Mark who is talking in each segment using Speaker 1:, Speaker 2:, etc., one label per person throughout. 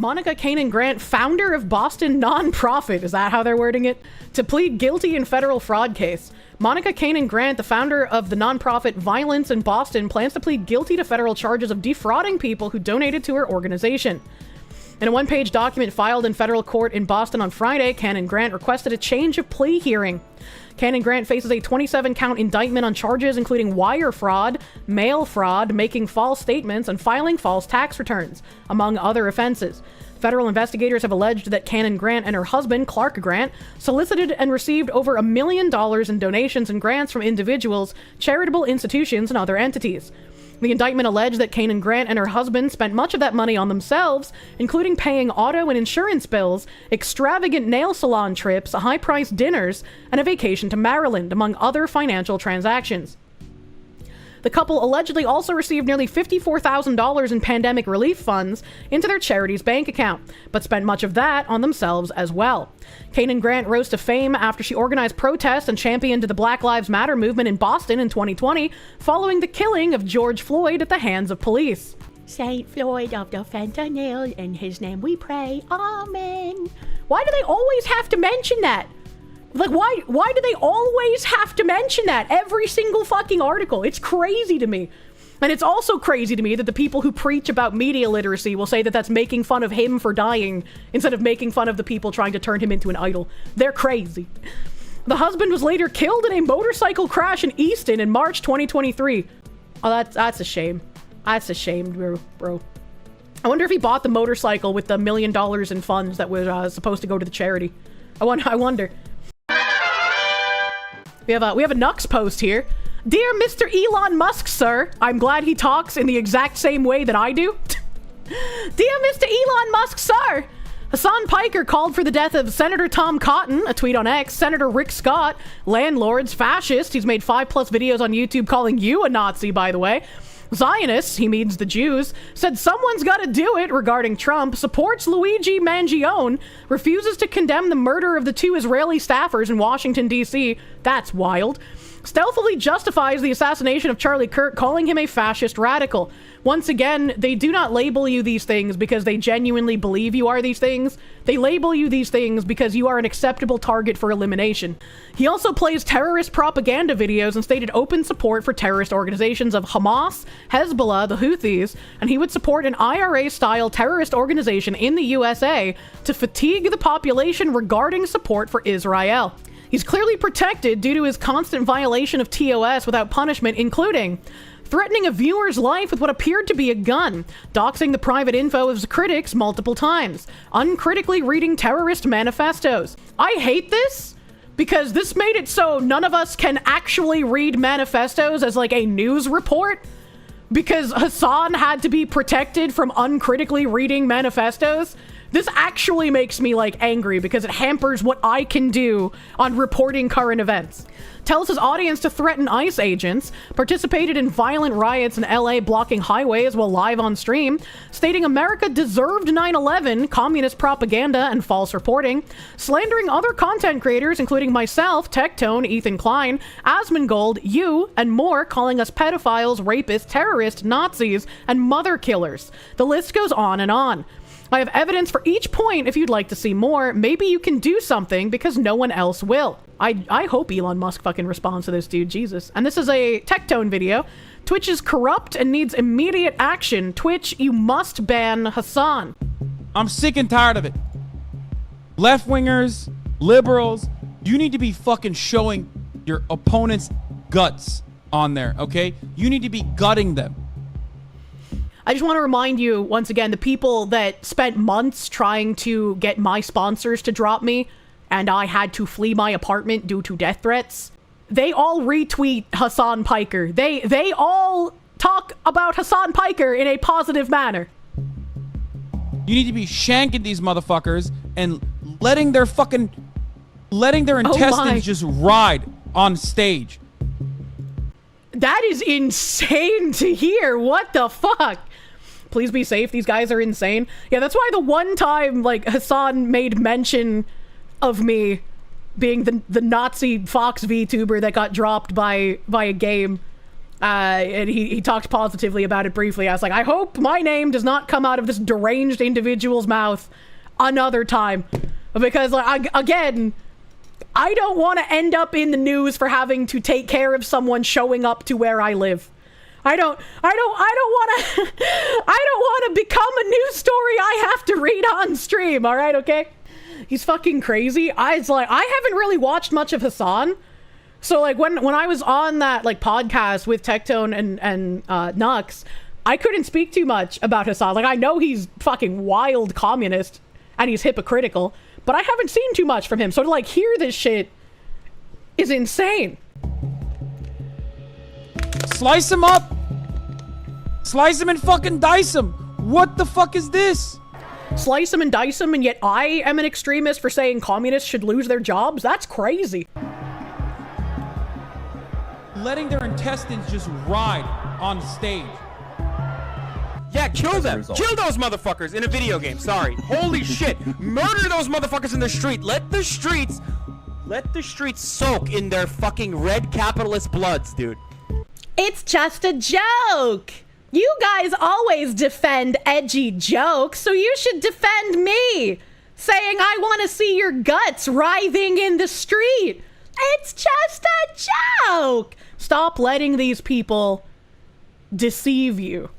Speaker 1: Monica Kanan Grant, founder of Boston nonprofit, is that how they're wording it? To plead guilty in federal fraud case. Monica Kanan Grant, the founder of the nonprofit Violence in Boston, plans to plead guilty to federal charges of defrauding people who donated to her organization. In a one-page document filed in federal court in Boston on Friday, Kanan Grant requested a change of plea hearing. Kanan Grant faces a 27-count indictment on charges including wire fraud, mail fraud, making false statements, and filing false tax returns, among other offenses. Federal investigators have alleged that Kanan Grant and her husband, Clark Grant, solicited and received over $1 million in donations and grants from individuals, charitable institutions, and other entities. The indictment alleged that Kanan Grant and her husband spent much of that money on themselves, including paying auto and insurance bills, extravagant nail salon trips, high-priced dinners, and a vacation to Maryland, among other financial transactions. The couple allegedly also received nearly $54,000 in pandemic relief funds into their charity's bank account, but spent much of that on themselves as well. Kanan Grant rose to fame after she organized protests and championed the Black Lives Matter movement in Boston in 2020, following the killing of George Floyd at the hands of police.
Speaker 2: Saint Floyd of the fentanyl, in his name we pray, amen.
Speaker 1: Why do they always have to mention that? Like, why do they always have to mention that? Every single fucking article. It's crazy to me. And it's also crazy to me that the people who preach about media literacy will say that that's making fun of him for dying instead of making fun of the people trying to turn him into an idol. They're crazy. The husband was later killed in a motorcycle crash in Easton in March 2023. Oh, that's a shame. That's a shame, bro. I wonder if he bought the motorcycle with the $1 million in funds that was supposed to go to the charity. I wonder. We have a Nux post here. Dear Mr. Elon Musk, sir, I'm glad he talks in the exact same way that I do. Dear Mr. Elon Musk, sir, Hasan Piker called for the death of Senator Tom Cotton, a tweet on X, Senator Rick Scott, landlords, fascist, he's made 5+ videos on YouTube calling you a Nazi, by the way, Zionists, he means the Jews, said someone's gotta do it regarding Trump, supports Luigi Mangione, refuses to condemn the murder of the 2 Israeli staffers in Washington, D.C., that's wild, stealthily justifies the assassination of Charlie Kirk, calling him a fascist radical. Once again, they do not label you these things because they genuinely believe you are these things. They label you these things because you are an acceptable target for elimination. He also plays terrorist propaganda videos and stated open support for terrorist organizations of Hamas, Hezbollah, the Houthis, and he would support an IRA-style terrorist organization in the USA to fatigue the population regarding support for Israel. He's clearly protected due to his constant violation of TOS without punishment, including threatening a viewer's life with what appeared to be a gun, doxing the private info of his critics multiple times, uncritically reading terrorist manifestos. I hate this because this made it so none of us can actually read manifestos as like a news report because Hasan had to be protected from uncritically reading manifestos. This actually makes me, like, angry because it hampers what I can do on reporting current events. Tells his audience to threaten ICE agents, participated in violent riots in LA blocking highways while live on stream, stating America deserved 9/11, communist propaganda, and false reporting, slandering other content creators, including myself, Tectone, Ethan Klein, Asmongold, you, and more, calling us pedophiles, rapists, terrorists, Nazis, and mother killers. The list goes on and on. I have evidence for each point if you'd like to see more. Maybe you can do something because no one else will. I hope Elon Musk fucking responds to this, dude. Jesus. And this is a Tectone video. Twitch is corrupt and needs immediate action. Twitch, you must ban Hasan.
Speaker 3: I'm sick and tired of it. Left-wingers, liberals, you need to be fucking showing your opponent's guts on there, okay? You need to be gutting them.
Speaker 1: I just want to remind you, once again, the people that spent months trying to get my sponsors to drop me, and I had to flee my apartment due to death threats, they all retweet Hasan Piker. They all talk about Hasan Piker in a positive manner.
Speaker 3: You need to be shanking these motherfuckers and letting their intestines just ride on stage.
Speaker 1: That is insane to hear. What the fuck? Please be safe. These guys are insane. Yeah, that's why the one time, like, Hasan made mention of me being the Nazi Fox VTuber that got dropped by a game And he talked positively about it briefly. I was like, I hope my name does not come out of this deranged individual's mouth another time. Because, like, again, I don't want to end up in the news for having to take care of someone showing up to where I live. I don't want to become a news story I have to read on stream, all right, okay? He's fucking crazy. I haven't really watched much of Hasan. So, like, when I was on that, like, podcast with Tectone and Nux, I couldn't speak too much about Hasan. Like, I know he's fucking wild communist and he's hypocritical, but I haven't seen too much from him. So to, like, hear this shit is insane.
Speaker 3: Slice him up. Slice him and fucking dice him. What the fuck is this?
Speaker 1: Slice him and dice him, and yet I am an extremist for saying communists should lose their jobs? That's crazy.
Speaker 3: Letting their intestines just ride on stage.
Speaker 4: Yeah, kill them. Kill those motherfuckers in a video game. Sorry. Holy shit. Murder those motherfuckers in the street. Let the streets soak in their fucking red capitalist bloods, dude.
Speaker 2: It's just a joke. You guys always defend edgy jokes, so you should defend me, saying I want to see your guts writhing in the street. It's just a joke.
Speaker 1: Stop letting these people deceive you.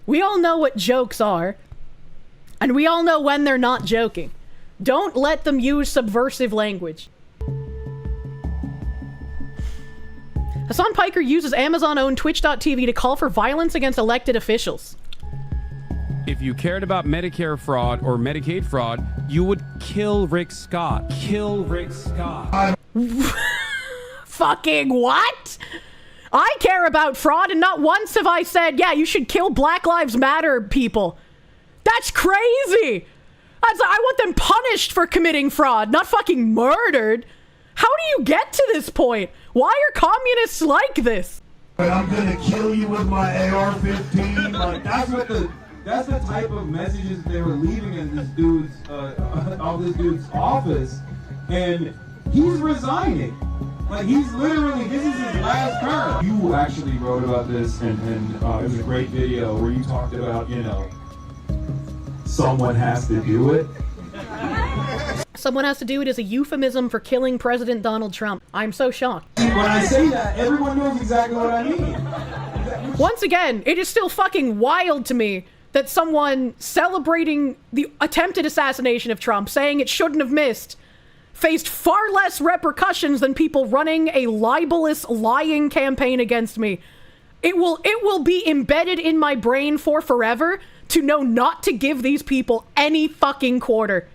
Speaker 1: We all know what jokes are, and we all know when they're not joking. Don't let them use subversive language. Hasan Piker uses Amazon-owned Twitch.tv to call for violence against elected officials.
Speaker 5: If you cared about Medicare fraud or Medicaid fraud, you would kill Rick Scott. Kill Rick Scott.
Speaker 1: Fucking what? I care about fraud, and not once have I said, yeah, you should kill Black Lives Matter people. That's crazy. I want them punished for committing fraud, not fucking murdered. How do you get to this point? Why are communists like this?
Speaker 6: But I'm gonna kill you with my AR-15. Like that's the type of messages they were leaving in this dude's office, and he's resigning. Like, he's literally, this is his last term. You actually wrote about this, and it was a great video where you talked about, you know, someone has to do it.
Speaker 1: Someone has to do it is a euphemism for killing President Donald Trump. I'm so shocked.
Speaker 6: When I say that, everyone knows exactly what I mean.
Speaker 1: Once again, it is still fucking wild to me that someone celebrating the attempted assassination of Trump, saying it shouldn't have missed, faced far less repercussions than people running a libelous, lying campaign against me. It will be embedded in my brain for forever to know not to give these people any fucking quarter.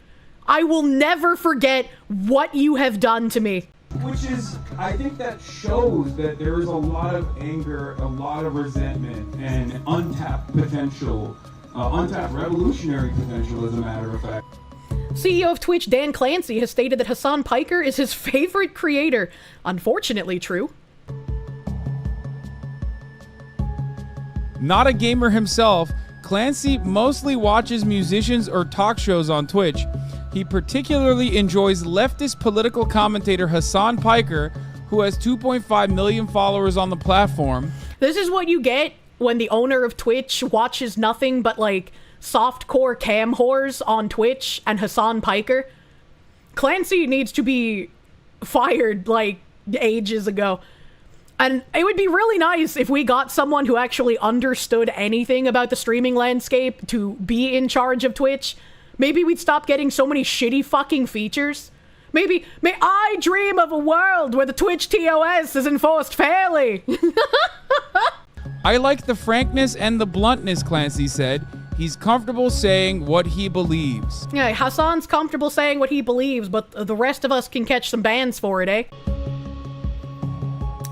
Speaker 1: I will never forget what you have done to me.
Speaker 6: Which is, I think that shows that there is a lot of anger, a lot of resentment, and untapped potential, untapped revolutionary potential, as a matter of fact.
Speaker 1: CEO of Twitch Dan Clancy has stated that Hasan Piker is his favorite creator. Unfortunately true.
Speaker 3: Not a gamer himself, Clancy mostly watches musicians or talk shows on Twitch. He particularly enjoys leftist political commentator Hasan Piker, who has 2.5 million followers on the platform.
Speaker 1: This is what you get when the owner of Twitch watches nothing but, like, softcore cam whores on Twitch and Hasan Piker. Clancy needs to be fired, like, ages ago. And it would be really nice if we got someone who actually understood anything about the streaming landscape to be in charge of Twitch. Maybe we'd stop getting so many shitty fucking features. May I dream of a world where the Twitch TOS is enforced fairly.
Speaker 3: I like the frankness and the bluntness, Clancy said. He's comfortable saying what he believes.
Speaker 1: Yeah, Hasan's comfortable saying what he believes, but the rest of us can catch some bans for it, eh?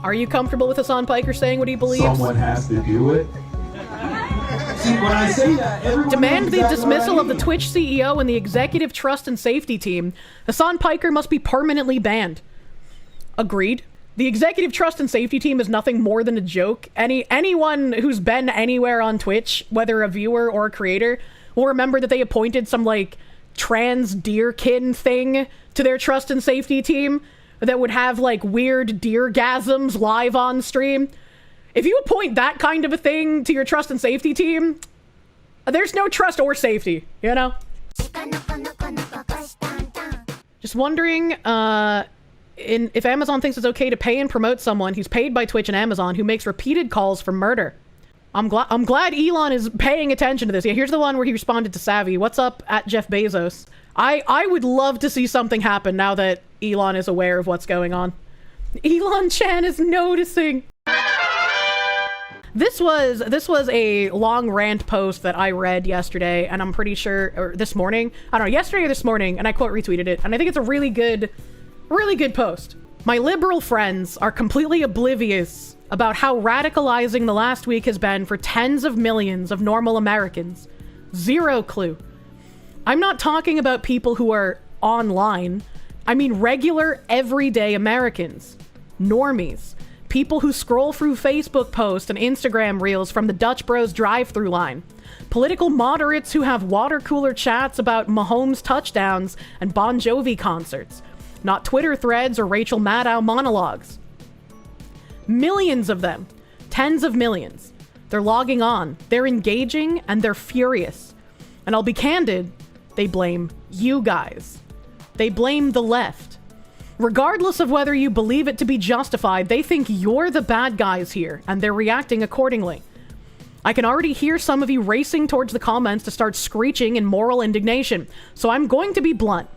Speaker 1: Are you comfortable with Hasan Piker saying what he believes?
Speaker 6: Someone has to do it. See, when I say that, everyone
Speaker 1: Demand
Speaker 6: knows
Speaker 1: the
Speaker 6: exactly
Speaker 1: dismissal
Speaker 6: what I
Speaker 1: of the
Speaker 6: mean.
Speaker 1: Twitch CEO and the Executive Trust and Safety Team. Hasan Piker must be permanently banned. Agreed. The Executive Trust and Safety Team is nothing more than a joke. Anyone who's been anywhere on Twitch, whether a viewer or a creator, will remember that they appointed some, like, trans deerkin thing to their Trust and Safety Team that would have, like, weird deergasms live on stream. If you appoint that kind of a thing to your trust and safety team, there's no trust or safety, you know? Just wondering if Amazon thinks it's okay to pay and promote someone who's paid by Twitch and Amazon who makes repeated calls for murder. I'm glad Elon is paying attention to this. Yeah, here's the one where he responded to Savvy. What's up at Jeff Bezos? I would love to see something happen now that Elon is aware of what's going on. Elon Chan is noticing. This was a long rant post that I read yesterday, and I'm pretty sure, or this morning, I don't know, yesterday or this morning, and I quote retweeted it, and I think it's a really good post. My liberal friends are completely oblivious about how radicalizing the last week has been for tens of millions of normal Americans. Zero clue. I'm not talking about people who are online. I mean regular, everyday Americans. Normies. People who scroll through Facebook posts and Instagram reels from the Dutch Bros drive-through line. Political moderates who have water cooler chats about Mahomes touchdowns and Bon Jovi concerts. Not Twitter threads or Rachel Maddow monologues. Millions of them. Tens of millions. They're logging on. They're engaging and they're furious. And I'll be candid, they blame you guys. They blame the left. Regardless of whether you believe it to be justified, they think you're the bad guys here, and they're reacting accordingly. I can already hear some of you racing towards the comments to start screeching in moral indignation, so I'm going to be blunt.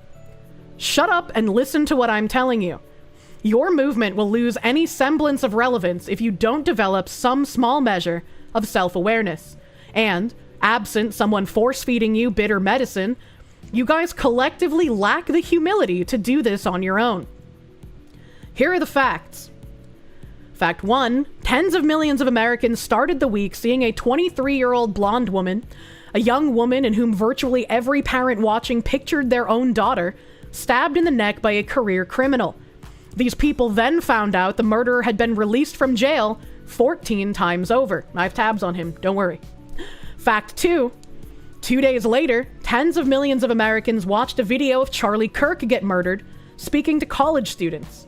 Speaker 1: Shut up and listen to what I'm telling you. Your movement will lose any semblance of relevance if you don't develop some small measure of self-awareness. And, absent someone force-feeding you bitter medicine, you guys collectively lack the humility to do this on your own. Here are the facts. Fact 1, tens of millions of Americans started the week seeing a 23-year-old blonde woman, a young woman in whom virtually every parent watching pictured their own daughter, stabbed in the neck by a career criminal. These people then found out the murderer had been released from jail 14 times over. I have tabs on him, don't worry. Fact 2, 2 days later, tens of millions of Americans watched a video of Charlie Kirk get murdered, speaking to college students.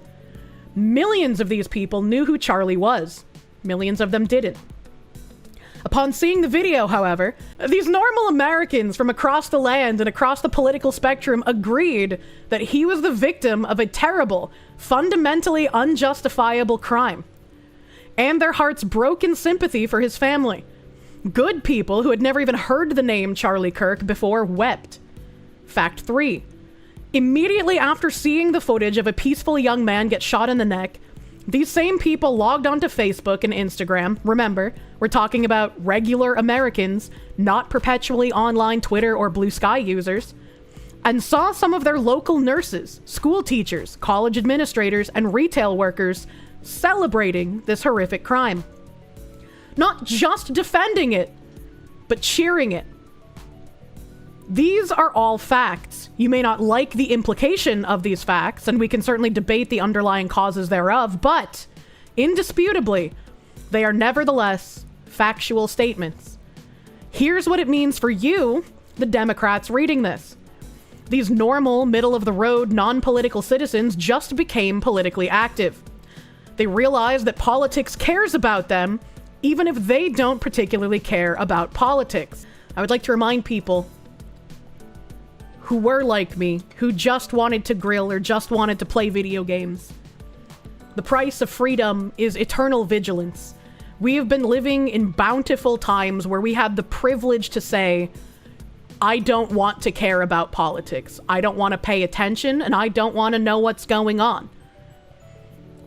Speaker 1: Millions of these people knew who Charlie was. Millions of them didn't. Upon seeing the video, however, these normal Americans from across the land and across the political spectrum agreed that he was the victim of a terrible, fundamentally unjustifiable crime. And their hearts broke in sympathy for his family. Good people who had never even heard the name Charlie Kirk before wept. Fact 3. Immediately after seeing the footage of a peaceful young man get shot in the neck, these same people logged onto Facebook and Instagram. Remember, we're talking about regular Americans, not perpetually online Twitter or Blue Sky users, and saw some of their local nurses, school teachers, college administrators, and retail workers celebrating this horrific crime. Not just defending it, but cheering it. These are all facts. You may not like the implication of these facts, and we can certainly debate the underlying causes thereof, but indisputably, they are nevertheless factual statements. Here's what it means for you, the Democrats reading this. These normal, middle-of-the-road, non-political citizens just became politically active. They realized that politics cares about them, even if they don't particularly care about politics. I would like to remind people who were like me, who just wanted to grill or just wanted to play video games. The price of freedom is eternal vigilance. We have been living in bountiful times where we have the privilege to say, I don't want to care about politics. I don't want to pay attention, and I don't want to know what's going on.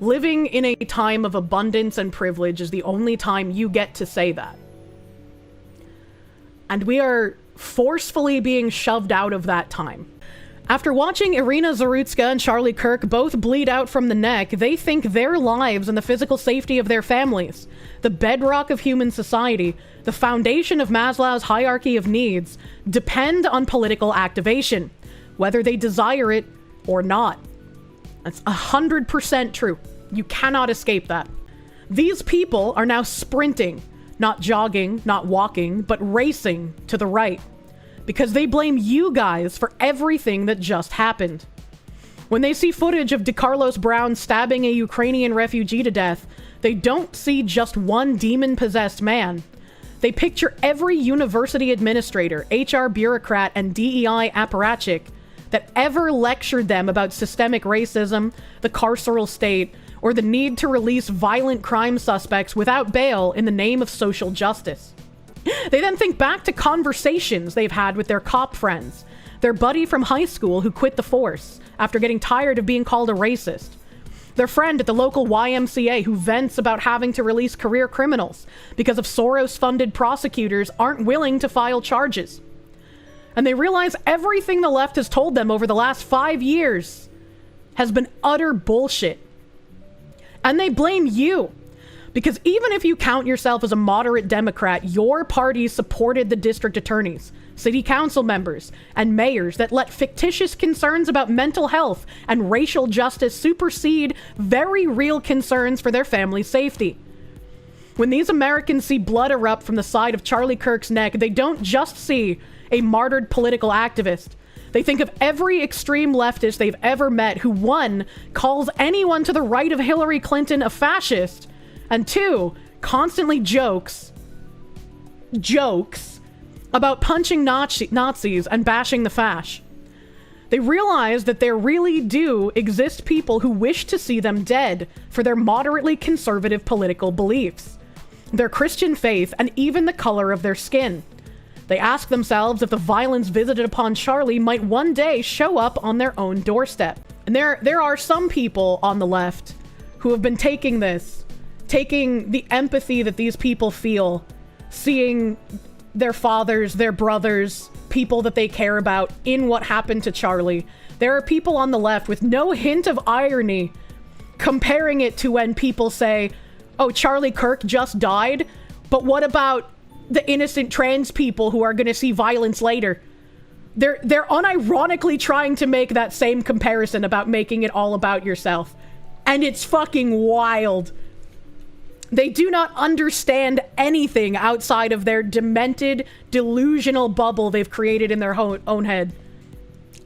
Speaker 1: Living in a time of abundance and privilege is the only time you get to say that. And we are forcefully being shoved out of that time. After watching Iryna Zarutska and Charlie Kirk both bleed out from the neck, they think their lives and the physical safety of their families, the bedrock of human society, the foundation of Maslow's hierarchy of needs, depend on political activation, whether they desire it or not. That's 100% true. You cannot escape that. These people are now sprinting, not jogging, not walking, but racing to the right, because they blame you guys for everything that just happened. When they see footage of DeCarlos Brown stabbing a Ukrainian refugee to death, they don't see just one demon-possessed man. They picture every university administrator, HR bureaucrat, and DEI apparatchik that ever lectured them about systemic racism, the carceral state, or the need to release violent crime suspects without bail in the name of social justice. They then think back to conversations they've had with their cop friends, their buddy from high school who quit the force after getting tired of being called a racist, their friend at the local YMCA who vents about having to release career criminals because of Soros-funded prosecutors aren't willing to file charges. And they realize everything the left has told them over the last 5 years has been utter bullshit. And they blame you. Because even if you count yourself as a moderate Democrat, your party supported the district attorneys, city council members, and mayors that let fictitious concerns about mental health and racial justice supersede very real concerns for their family's safety. When these Americans see blood erupt from the side of Charlie Kirk's neck, they don't just see a martyred political activist. They think of every extreme leftist they've ever met who, 1, calls anyone to the right of Hillary Clinton a fascist, and 2, constantly jokes about punching Nazis and bashing the fash. They realize that there really do exist people who wish to see them dead for their moderately conservative political beliefs, their Christian faith, and even the color of their skin. They ask themselves if the violence visited upon Charlie might one day show up on their own doorstep. And there are some people on the left who have been taking the empathy that these people feel, seeing their fathers, their brothers, people that they care about in what happened to Charlie. There are people on the left with no hint of irony comparing it to when people say, oh, Charlie Kirk just died, but what about the innocent trans people who are going to see violence later? They're unironically trying to make that same comparison about making it all about yourself. And it's fucking wild. They do not understand anything outside of their demented, delusional bubble they've created in their own head.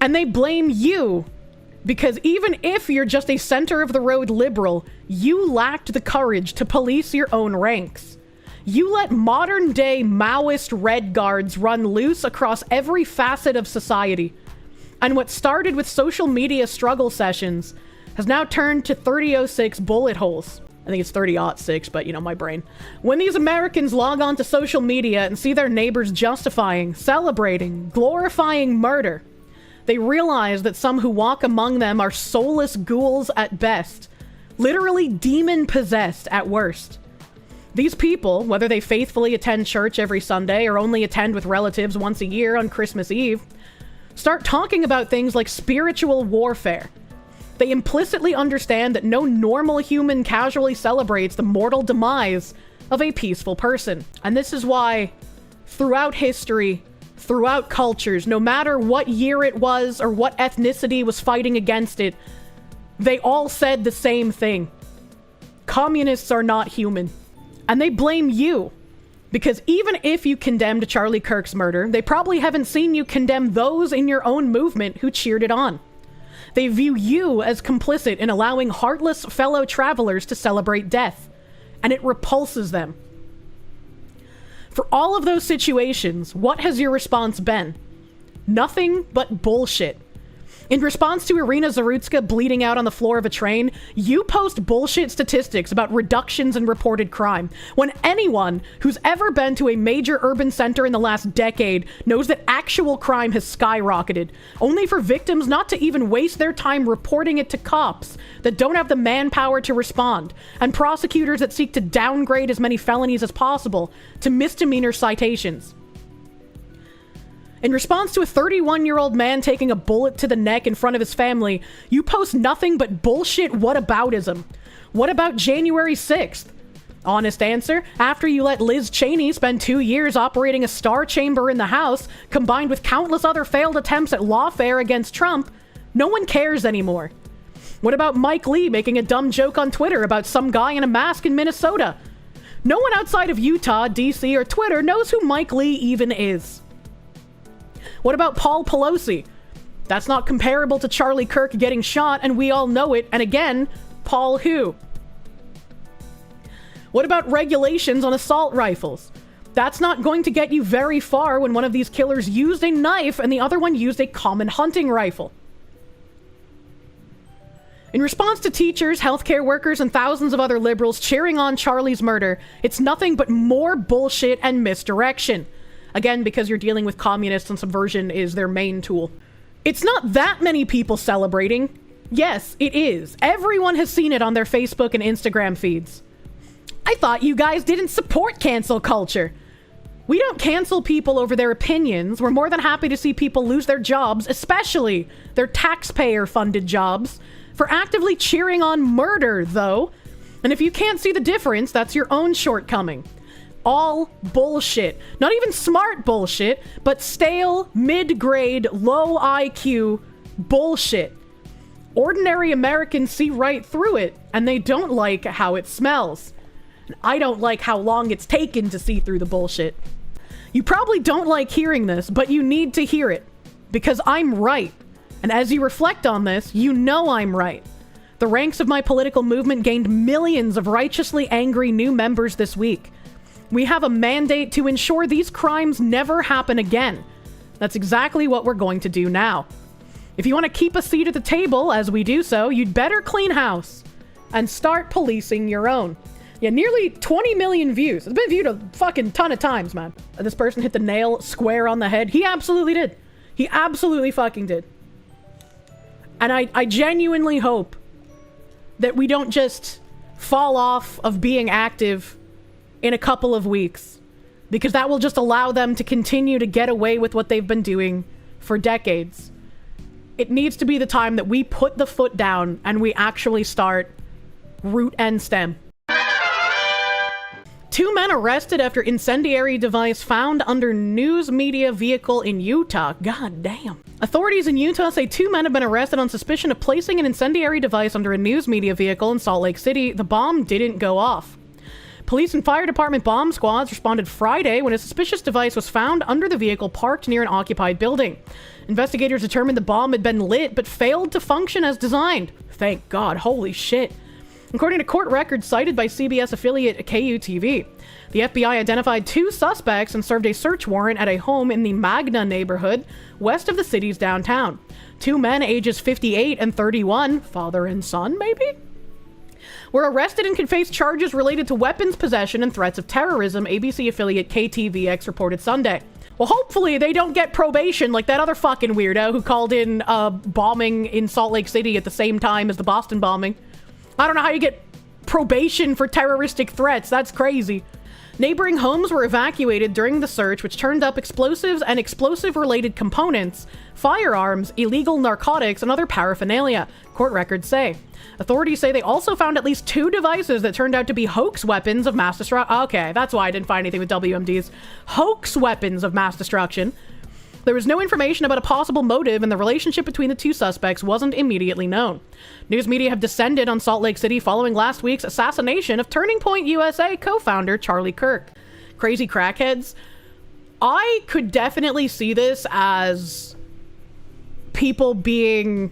Speaker 1: And they blame you, because even if you're just a center-of-the-road liberal, you lacked the courage to police your own ranks. You let modern-day Maoist Red Guards run loose across every facet of society. And what started with social media struggle sessions has now turned to 3006 bullet holes. I think it's 30-06, but my brain. When these Americans log on to social media and see their neighbors justifying, celebrating, glorifying murder, they realize that some who walk among them are soulless ghouls at best, literally demon-possessed at worst. These people, whether they faithfully attend church every Sunday or only attend with relatives once a year on Christmas Eve, start talking about things like spiritual warfare. They implicitly understand that no normal human casually celebrates the mortal demise of a peaceful person. And this is why, throughout history, throughout cultures, no matter what year it was or what ethnicity was fighting against it, they all said the same thing. Communists are not human. And they blame you. Because even if you condemned Charlie Kirk's murder, they probably haven't seen you condemn those in your own movement who cheered it on. They view you as complicit in allowing heartless fellow travelers to celebrate death, and it repulses them. For all of those situations, what has your response been? Nothing but bullshit. In response to Iryna Zarutska bleeding out on the floor of a train, you post bullshit statistics about reductions in reported crime, when anyone who's ever been to a major urban center in the last decade knows that actual crime has skyrocketed, only for victims not to even waste their time reporting it to cops that don't have the manpower to respond, and prosecutors that seek to downgrade as many felonies as possible to misdemeanor citations. In response to a 31-year-old man taking a bullet to the neck in front of his family, you post nothing but bullshit whataboutism. What about January 6th? Honest answer, after you let Liz Cheney spend 2 years operating a star chamber in the House, combined with countless other failed attempts at lawfare against Trump, no one cares anymore. What about Mike Lee making a dumb joke on Twitter about some guy in a mask in Minnesota? No one outside of Utah, DC, or Twitter knows who Mike Lee even is. What about Paul Pelosi? That's not comparable to Charlie Kirk getting shot, and we all know it. And again, Paul who? What about regulations on assault rifles? That's not going to get you very far when one of these killers used a knife and the other one used a common hunting rifle. In response to teachers, healthcare workers, and thousands of other liberals cheering on Charlie's murder, it's nothing but more bullshit and misdirection. Again, because you're dealing with communists and subversion is their main tool. It's not that many people celebrating. Yes, it is. Everyone has seen it on their Facebook and Instagram feeds. I thought you guys didn't support cancel culture. We don't cancel people over their opinions. We're more than happy to see people lose their jobs, especially their taxpayer-funded jobs, for actively cheering on murder, though. And if you can't see the difference, that's your own shortcoming. All bullshit. Not even smart bullshit, but stale, mid-grade, low IQ bullshit. Ordinary Americans see right through it, and they don't like how it smells. I don't like how long it's taken to see through the bullshit. You probably don't like hearing this, but you need to hear it. Because I'm right. And as you reflect on this, you know I'm right. The ranks of my political movement gained millions of righteously angry new members this week. We have a mandate to ensure these crimes never happen again. That's exactly what we're going to do now. If you want to keep a seat at the table as we do so, you'd better clean house and start policing your own. Yeah, nearly 20 million views. It's been viewed a fucking ton of times, man. This person hit the nail square on the head. He absolutely did. He absolutely fucking did. And I genuinely hope that we don't just fall off of being active in a couple of weeks, because that will just allow them to continue to get away with what they've been doing for decades. It needs to be the time that we put the foot down and we actually start root and stem. 2 men arrested after incendiary device found under news media vehicle in Utah. God damn. Authorities in Utah say 2 men have been arrested on suspicion of placing an incendiary device under a news media vehicle in Salt Lake City. The bomb didn't go off. Police and fire department bomb squads responded Friday when a suspicious device was found under the vehicle parked near an occupied building. Investigators determined the bomb had been lit but failed to function as designed. Thank God. Holy shit. According to court records cited by CBS affiliate KUTV, the FBI identified 2 suspects and served a search warrant at a home in the Magna neighborhood west of the city's downtown. 2 men ages 58 and 31, father and son maybe, were arrested and could face charges related to weapons possession and threats of terrorism, ABC affiliate KTVX reported Sunday. Well, hopefully they don't get probation like that other fucking weirdo who called in a bombing in Salt Lake City at the same time as the Boston bombing. I don't know how you get probation for terroristic threats. That's crazy. Neighboring homes were evacuated during the search, which turned up explosives and explosive-related components, firearms, illegal narcotics, and other paraphernalia, court records say. Authorities say they also found at least 2 devices that turned out to be hoax weapons of mass destruction. Okay, that's why I didn't find anything with WMDs. Hoax weapons of mass destruction. There was no information about a possible motive, and the relationship between the 2 suspects wasn't immediately known. News media have descended on Salt Lake City following last week's assassination of Turning Point USA co-founder Charlie Kirk. Crazy crackheads. I could definitely see this as people being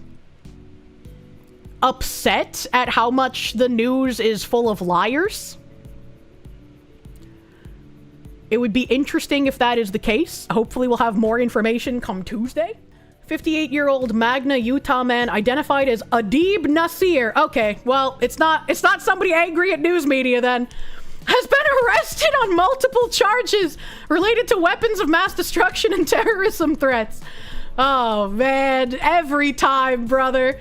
Speaker 1: upset at how much the news is full of liars. It would be interesting if that is the case. Hopefully we'll have more information come Tuesday. 58-year-old Magna, Utah man identified as Adib Nasir. Okay, well, it's not somebody angry at news media then. Has been arrested on multiple charges related to weapons of mass destruction and terrorism threats. Oh man, every time, brother.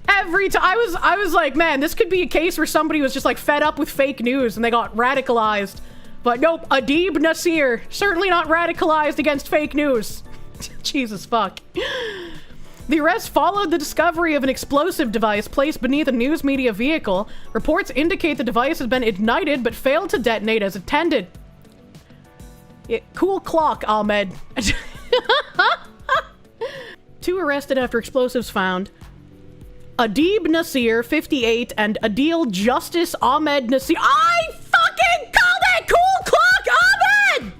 Speaker 1: Every time. I was like, man, this could be a case where somebody was just like fed up with fake news and they got radicalized. But nope, Adib Nasir, certainly not radicalized against fake news. Jesus fuck. The arrest followed the discovery of an explosive device placed beneath a news media vehicle. Reports indicate the device has been ignited but failed to detonate as intended. Cool clock, Ahmed. 2 arrested after explosives found. Adib Nasir, 58, and Adil Justice Ahmed Nasir. I fucking called it! Cool clock, Ahmed!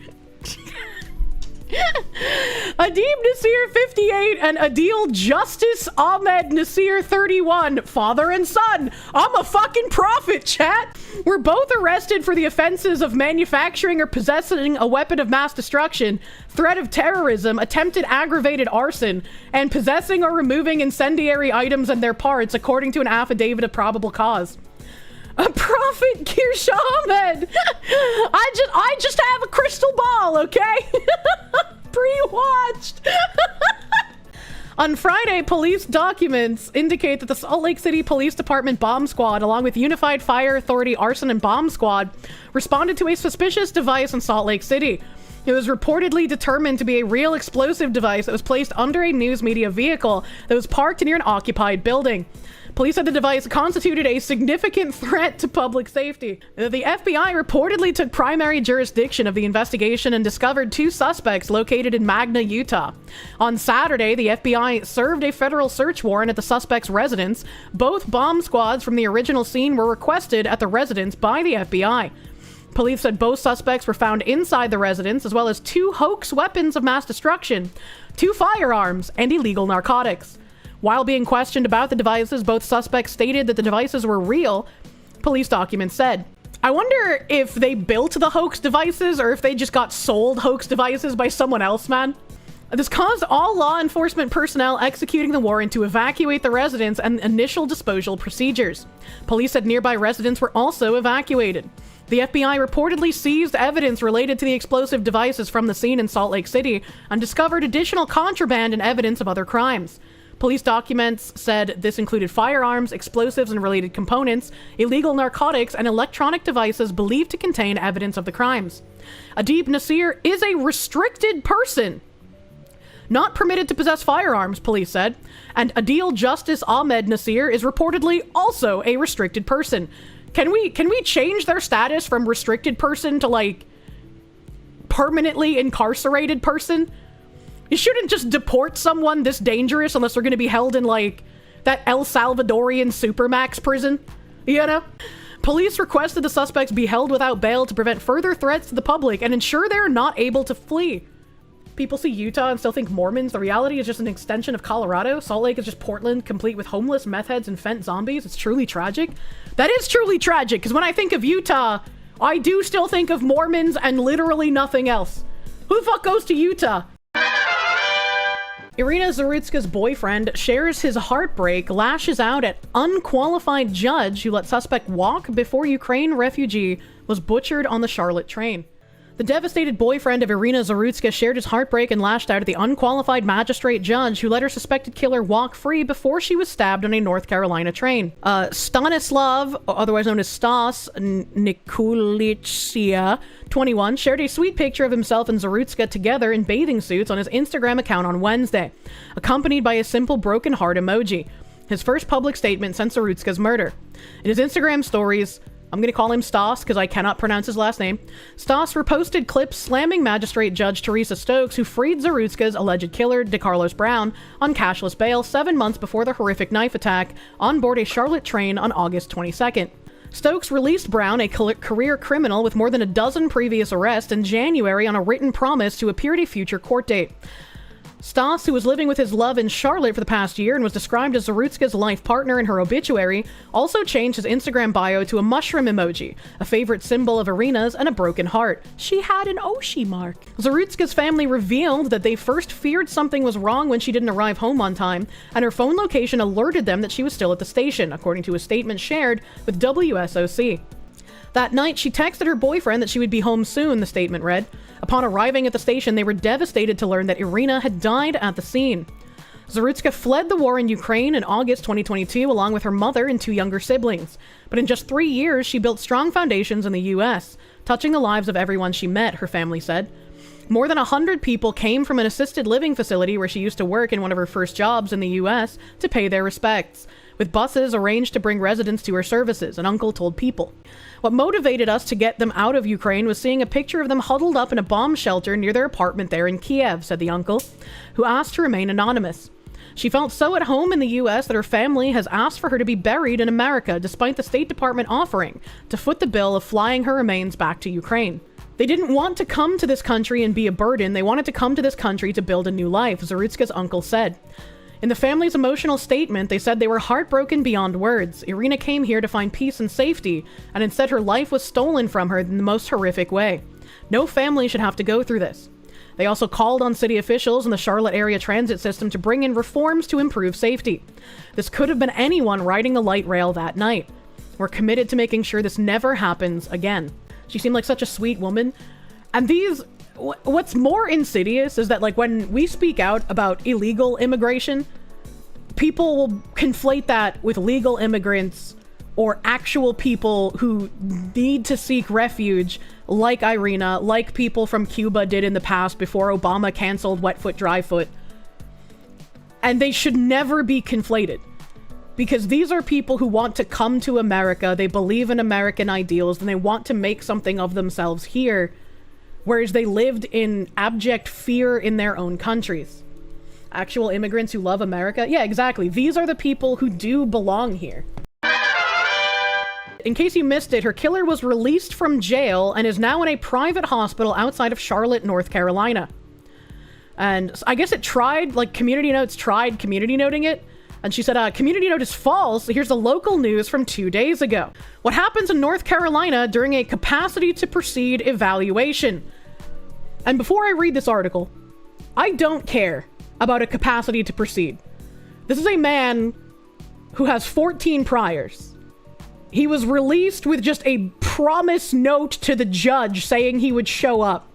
Speaker 1: Adib Nasir, 58, and Adil Justice Ahmed Nasir, 31, father and son. I'm a fucking prophet, chat. Were both arrested for the offenses of manufacturing or possessing a weapon of mass destruction, threat of terrorism, attempted aggravated arson, and possessing or removing incendiary items and their parts, according to an affidavit of probable cause. A prophet, Kirsche Ahmed. I just have a crystal ball, okay? Pre-watched. On Friday, police documents indicate that the Salt Lake City Police Department Bomb Squad, along with Unified Fire Authority Arson and Bomb Squad, responded to a suspicious device in Salt Lake City. It was reportedly determined to be a real explosive device that was placed under a news media vehicle that was parked near an occupied building. Police said the device constituted a significant threat to public safety. The FBI reportedly took primary jurisdiction of the investigation and discovered 2 suspects located in Magna, Utah. On Saturday, the FBI served a federal search warrant at the suspect's residence. Both bomb squads from the original scene were requested at the residence by the FBI. Police said both suspects were found inside the residence, as well as 2 hoax weapons of mass destruction, 2 firearms, and illegal narcotics. While being questioned about the devices, both suspects stated that the devices were real, police documents said. I wonder if they built the hoax devices or if they just got sold hoax devices by someone else, man. This caused all law enforcement personnel executing the warrant to evacuate the residence and initial disposal procedures. Police said nearby residents were also evacuated. The FBI reportedly seized evidence related to the explosive devices from the scene in Salt Lake City and discovered additional contraband and evidence of other crimes. Police documents said this included firearms, explosives and related components, illegal narcotics, and electronic devices believed to contain evidence of the crimes. Adib Nasir is a restricted person, not permitted to possess firearms, police said, and Adil Justice Ahmed Nasir is reportedly also a restricted person. Can we change their status from restricted person to, like, permanently incarcerated person? You shouldn't just deport someone this dangerous unless they're going to be held in, like, that El Salvadorian Supermax prison, you know? Police requested the suspects be held without bail to prevent further threats to the public and ensure they're not able to flee. People see Utah and still think Mormons. The reality is just an extension of Colorado. Salt Lake is just Portland, complete with homeless, meth heads, and fent zombies. It's truly tragic. That is truly tragic, because when I think of Utah, I do still think of Mormons and literally nothing else. Who the fuck goes to Utah? Iryna Zarutska's boyfriend shares his heartbreak, lashes out at unqualified judge who let suspect walk before Ukraine refugee was butchered on the Charlotte train. The devastated boyfriend of Iryna Zarutska shared his heartbreak and lashed out at the unqualified magistrate judge who let her suspected killer walk free before she was stabbed on a North Carolina train. Stanislav, otherwise known as Stas Nikulitsia, 21, shared a sweet picture of himself and Zarutska together in bathing suits on his Instagram account on Wednesday, accompanied by a simple broken heart emoji. His first public statement since Zarutska's murder. In his Instagram stories, I'm going to call him Stas because I cannot pronounce his last name. Stas reposted clips slamming Magistrate Judge Teresa Stokes, who freed Zarutska's alleged killer, DeCarlos Brown, on cashless bail 7 months before the horrific knife attack on board a Charlotte train on August 22nd. Stokes released Brown, a career criminal with more than a dozen previous arrests, in January on a written promise to appear at a future court date. Stas, who was living with his love in Charlotte for the past year and was described as Zarutska's life partner in her obituary, also changed his Instagram bio to a mushroom emoji, a favorite symbol of Iryna's, and a broken heart. She had an Oshi mark. Zarutska's family revealed that they first feared something was wrong when she didn't arrive home on time, and her phone location alerted them that she was still at the station, according to a statement shared with WSOC. That night, she texted her boyfriend that she would be home soon, the statement read. Upon arriving at the station, they were devastated to learn that Iryna had died at the scene. Zarutska fled the war in Ukraine in August 2022 along with her mother and 2 younger siblings. But in just 3 years, she built strong foundations in the US, touching the lives of everyone she met, her family said. More than 100 people came from an assisted living facility where she used to work in one of her first jobs in the US to pay their respects, with buses arranged to bring residents to her services, an uncle told People. What motivated us to get them out of Ukraine was seeing a picture of them huddled up in a bomb shelter near their apartment there in Kiev, said the uncle, who asked to remain anonymous. She felt so at home in the US that her family has asked for her to be buried in America, despite the State Department offering to foot the bill of flying her remains back to Ukraine. They didn't want to come to this country and be a burden. They wanted to come to this country to build a new life, Zarutska's uncle said. In the family's emotional statement, they said they were heartbroken beyond words. Iryna came here to find peace and safety, and instead her life was stolen from her in the most horrific way. No family should have to go through this. They also called on city officials and the Charlotte area transit system to bring in reforms to improve safety. This could have been anyone riding the light rail that night. We're committed to making sure this never happens again. She seemed like such a sweet woman. And what's more insidious is that, like, when we speak out about illegal immigration, people will conflate that with legal immigrants or actual people who need to seek refuge, like Iryna, like people from Cuba did in the past before Obama canceled wet foot, dry foot. And they should never be conflated. Because these are people who want to come to America, they believe in American ideals, and they want to make something of themselves here, whereas they lived in abject fear in their own countries. Actual immigrants who love America? Yeah, exactly. These are the people who do belong here. In case you missed it, her killer was released from jail and is now in a private hospital outside of Charlotte, North Carolina. And I guess it tried, like, Community Notes tried community noting it. And she said, community note is false. Here's the local news from 2 days ago. What happens in North Carolina during a capacity to proceed evaluation? And before I read this article, I don't care about a capacity to proceed. This is a man who has 14 priors. He was released with just a promise note to the judge saying he would show up.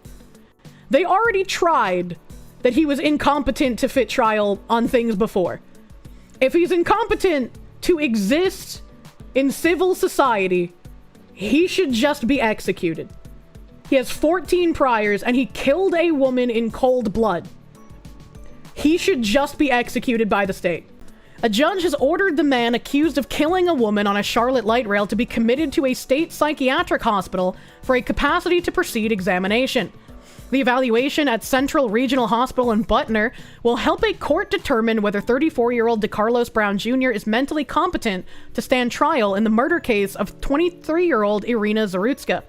Speaker 1: They already tried that he was incompetent to fit trial on things before. If he's incompetent to exist in civil society, he should just be executed. He has 14 priors and he killed a woman in cold blood. He should just be executed by the state. A judge has ordered the man accused of killing a woman on a Charlotte light rail to be committed to a state psychiatric hospital for a capacity to proceed examination. The evaluation at Central Regional Hospital in Butner will help a court determine whether 34-year-old DeCarlos Brown Jr. is mentally competent to stand trial in the murder case of 23-year-old Iryna Zarutska.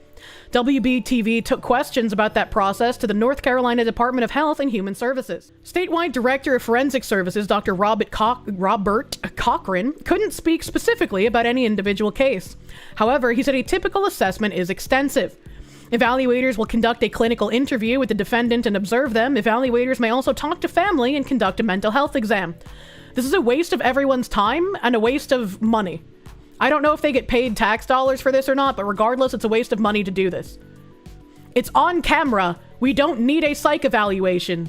Speaker 1: WBTV took questions about that process to the North Carolina Department of Health and Human Services. Statewide Director of Forensic Services, Dr. Robert Cochran, couldn't speak specifically about any individual case. However, he said a typical assessment is extensive. Evaluators will conduct a clinical interview with the defendant and observe them. Evaluators may also talk to family and conduct a mental health exam. This is a waste of everyone's time and a waste of money. I don't know if they get paid tax dollars for this or not, but regardless, it's a waste of money to do this. It's on camera. We don't need a psych evaluation.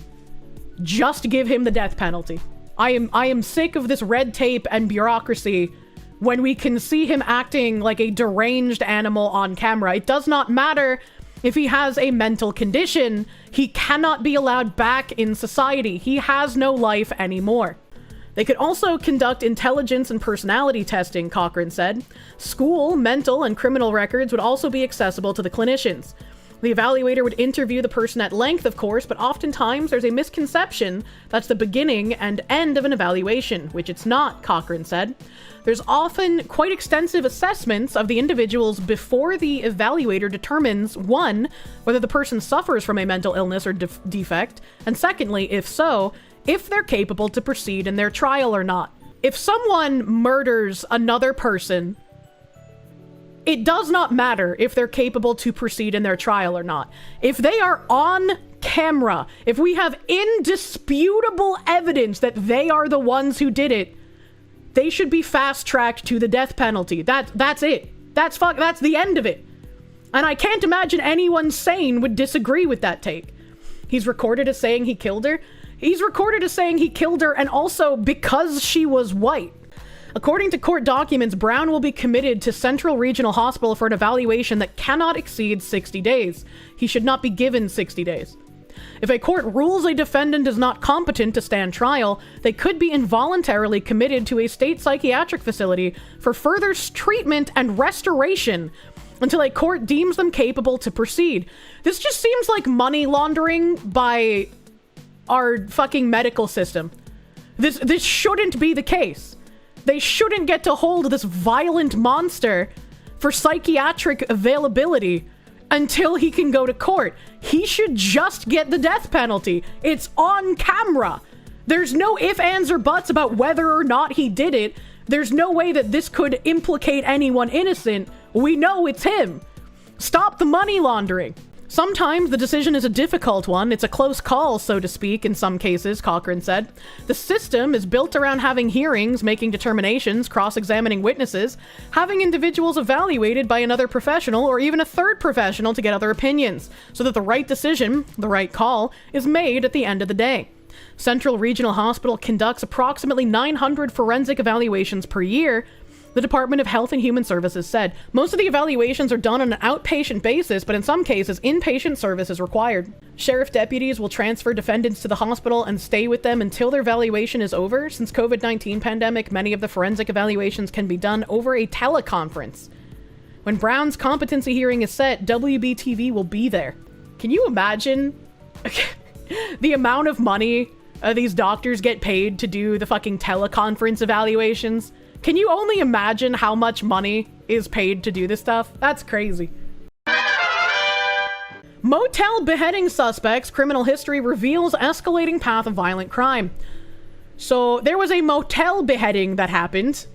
Speaker 1: Just give him the death penalty. I am sick of this red tape and bureaucracy when we can see him acting like a deranged animal on camera. It does not matter if he has a mental condition. He cannot be allowed back in society. He has no life anymore. They could also conduct intelligence and personality testing, Cochran said. School, mental, and criminal records would also be accessible to the clinicians. The evaluator would interview the person at length, of course, but oftentimes there's a misconception that's the beginning and end of an evaluation, which it's not, Cochran said. There's often quite extensive assessments of the individuals before the evaluator determines, one, whether the person suffers from a mental illness or defect, and secondly, if so, if they're capable to proceed in their trial or not. If someone murders another person, it does not matter if they're capable to proceed in their trial or not. If they are on camera, if we have indisputable evidence that they are the ones who did it, they should be fast-tracked to the death penalty. That's it. That's the end of it. And I can't imagine anyone sane would disagree with that take. He's recorded as saying he killed her. He's recorded as saying he killed her and also because she was white. According to court documents, Brown will be committed to Central Regional Hospital for an evaluation that cannot exceed 60 days. He should not be given 60 days. If a court rules a defendant is not competent to stand trial, they could be involuntarily committed to a state psychiatric facility for further treatment and restoration until a court deems them capable to proceed. This just seems like money laundering by our fucking medical system. This shouldn't be the case. They shouldn't get to hold this violent monster for psychiatric availability until he can go to court. He should just get the death penalty. It's on camera. There's no ifs, ands, or buts about whether or not he did it. There's no way that this could implicate anyone innocent. We know it's him. Stop the money laundering. Sometimes the decision is a difficult one. It's a close call, so to speak, in some cases, Cochran said. The system is built around having hearings, making determinations, cross-examining witnesses, having individuals evaluated by another professional or even a third professional to get other opinions, so that the right decision, the right call, is made at the end of the day. Central Regional Hospital conducts approximately 900 forensic evaluations per year, the Department of Health and Human Services said. Most of the evaluations are done on an outpatient basis, but in some cases, inpatient service is required. Sheriff deputies will transfer defendants to the hospital and stay with them until their evaluation is over. Since COVID-19 pandemic, many of the forensic evaluations can be done over a teleconference. When Brown's competency hearing is set, WBTV will be there. Can you imagine the amount of money these doctors get paid to do the fucking teleconference evaluations? Can you only imagine how much money is paid to do this stuff? That's crazy. Motel beheading suspects' criminal history reveals escalating path of violent crime. So there was a motel beheading that happened,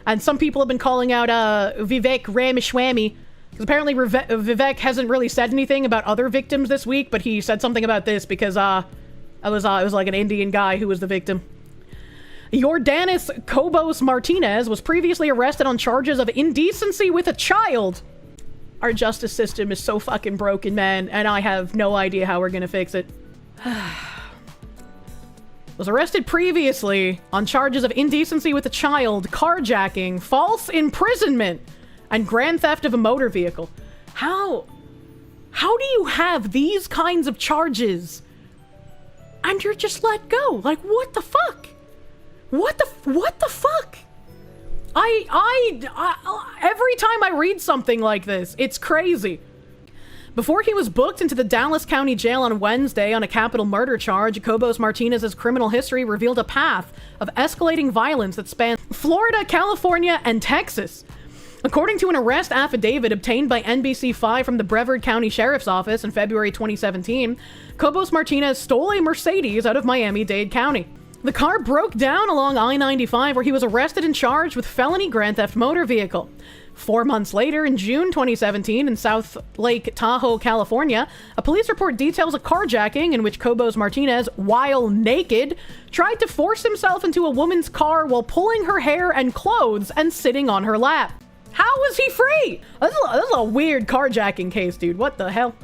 Speaker 1: and some people have been calling out Vivek Ramaswamy, because apparently Vivek hasn't really said anything about other victims this week, but he said something about this because it was like an Indian guy who was the victim. Jordanis Kobos Martinez was previously arrested on charges of indecency with a child. Our justice system is so fucking broken, man, and I have no idea how we're gonna fix it. Was arrested previously on charges of indecency with a child, carjacking, false imprisonment, and grand theft of a motor vehicle. How do you have these kinds of charges and you're just let go? Like, what the fuck? What the fuck? Every time I read something like this, it's crazy. Before he was booked into the Dallas County Jail on Wednesday on a capital murder charge, Kobos Martinez's criminal history revealed a path of escalating violence that spans Florida, California, and Texas. According to an arrest affidavit obtained by NBC5 from the Brevard County Sheriff's Office in February 2017, Kobos Martinez stole a Mercedes out of Miami-Dade County. The car broke down along I-95 where he was arrested and charged with felony grand theft motor vehicle. 4 months later, in June 2017, in South Lake Tahoe, California, a police report details a carjacking in which Kobos Martinez, while naked, tried to force himself into a woman's car while pulling her hair and clothes and sitting on her lap. How was he free? This is a weird carjacking case, dude. What the hell?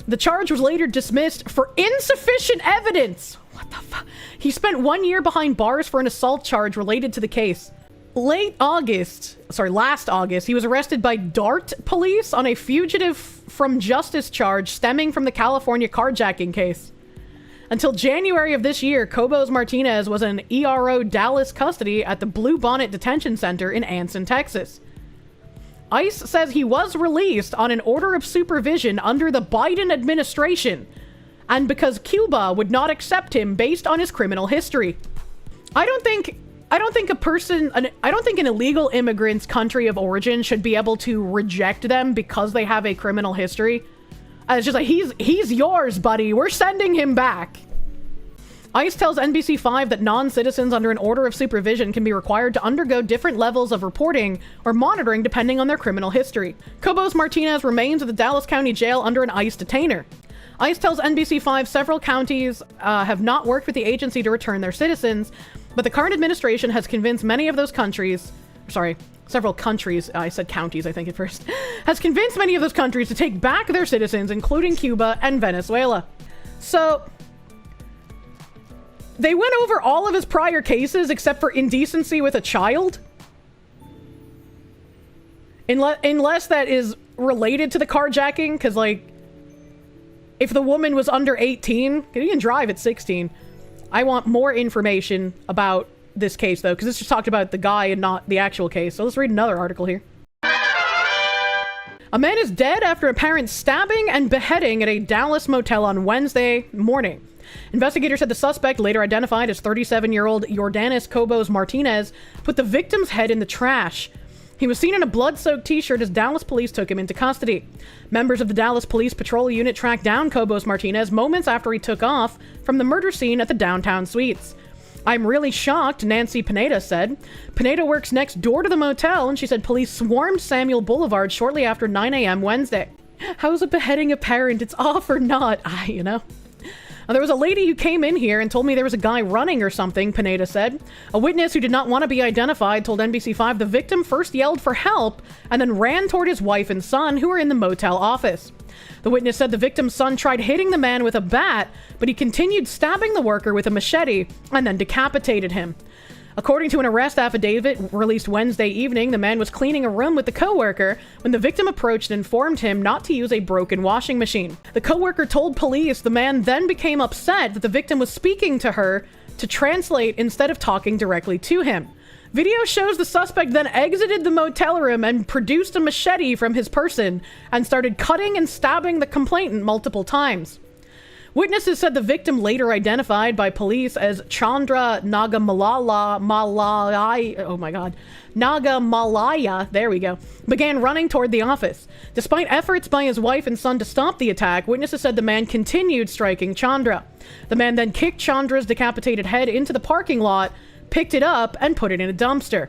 Speaker 1: The charge was later dismissed for insufficient evidence. What the fuck? He spent 1 year behind bars for an assault charge related to the case. Last August, he was arrested by Dart police on a fugitive from justice charge stemming from the California carjacking case. Until January of this year, Kobos Martinez was in ERO Dallas custody at the Blue Bonnet Detention Center in Anson, Texas. ICE says he was released on an order of supervision under the Biden administration, and because Cuba would not accept him based on his criminal history. I don't think an illegal immigrant's country of origin should be able to reject them because they have a criminal history. It's just like, he's yours, buddy. We're sending him back. ICE tells NBC5 that non-citizens under an order of supervision can be required to undergo different levels of reporting or monitoring depending on their criminal history. Kobos Martinez remains at the Dallas County Jail under an ICE detainer. ICE tells NBC5 several counties have not worked with the agency to return their citizens, but the current administration has convinced many of those countries, several countries, I said counties I think at first, has convinced many of those countries to take back their citizens, including Cuba and Venezuela. So, they went over all of his prior cases except for indecency with a child? Unless that is related to the carjacking, because, like, if the woman was under 18, you can drive at 16. I want more information about this case, though, because this just talked about the guy and not the actual case. So let's read another article here. A man is dead after apparent stabbing and beheading at a Dallas motel on Wednesday morning. Investigators said the suspect, later identified as 37-year-old Jordanis Kobos Martinez, put the victim's head in the trash. He was seen in a blood-soaked t-shirt as Dallas police took him into custody. Members of the Dallas Police Patrol Unit tracked down Cobos Martinez moments after he took off from the murder scene at the downtown suites. "I'm really shocked," Nancy Pineda said. Pineda works next door to the motel, and she said police swarmed Samuel Boulevard shortly after 9 a.m. Wednesday. How's a beheading apparent? It's off or not? There was a lady who came in here and told me there was a guy running or something, Pineda said. A witness who did not want to be identified told NBC5 the victim first yelled for help and then ran toward his wife and son, who were in the motel office. The witness said the victim's son tried hitting the man with a bat, but he continued stabbing the worker with a machete and then decapitated him. According to an arrest affidavit released Wednesday evening, the man was cleaning a room with the coworker when the victim approached and informed him not to use a broken washing machine. The coworker told police the man then became upset that the victim was speaking to her to translate instead of talking directly to him. Video shows the suspect then exited the motel room and produced a machete from his person and started cutting and stabbing the complainant multiple times. Witnesses said the victim, later identified by police as Chandra Nagamalaya, there we go, began running toward the office. Despite efforts by his wife and son to stop the attack, witnesses said the man continued striking Chandra. The man then kicked Chandra's decapitated head into the parking lot, picked it up, and put it in a dumpster.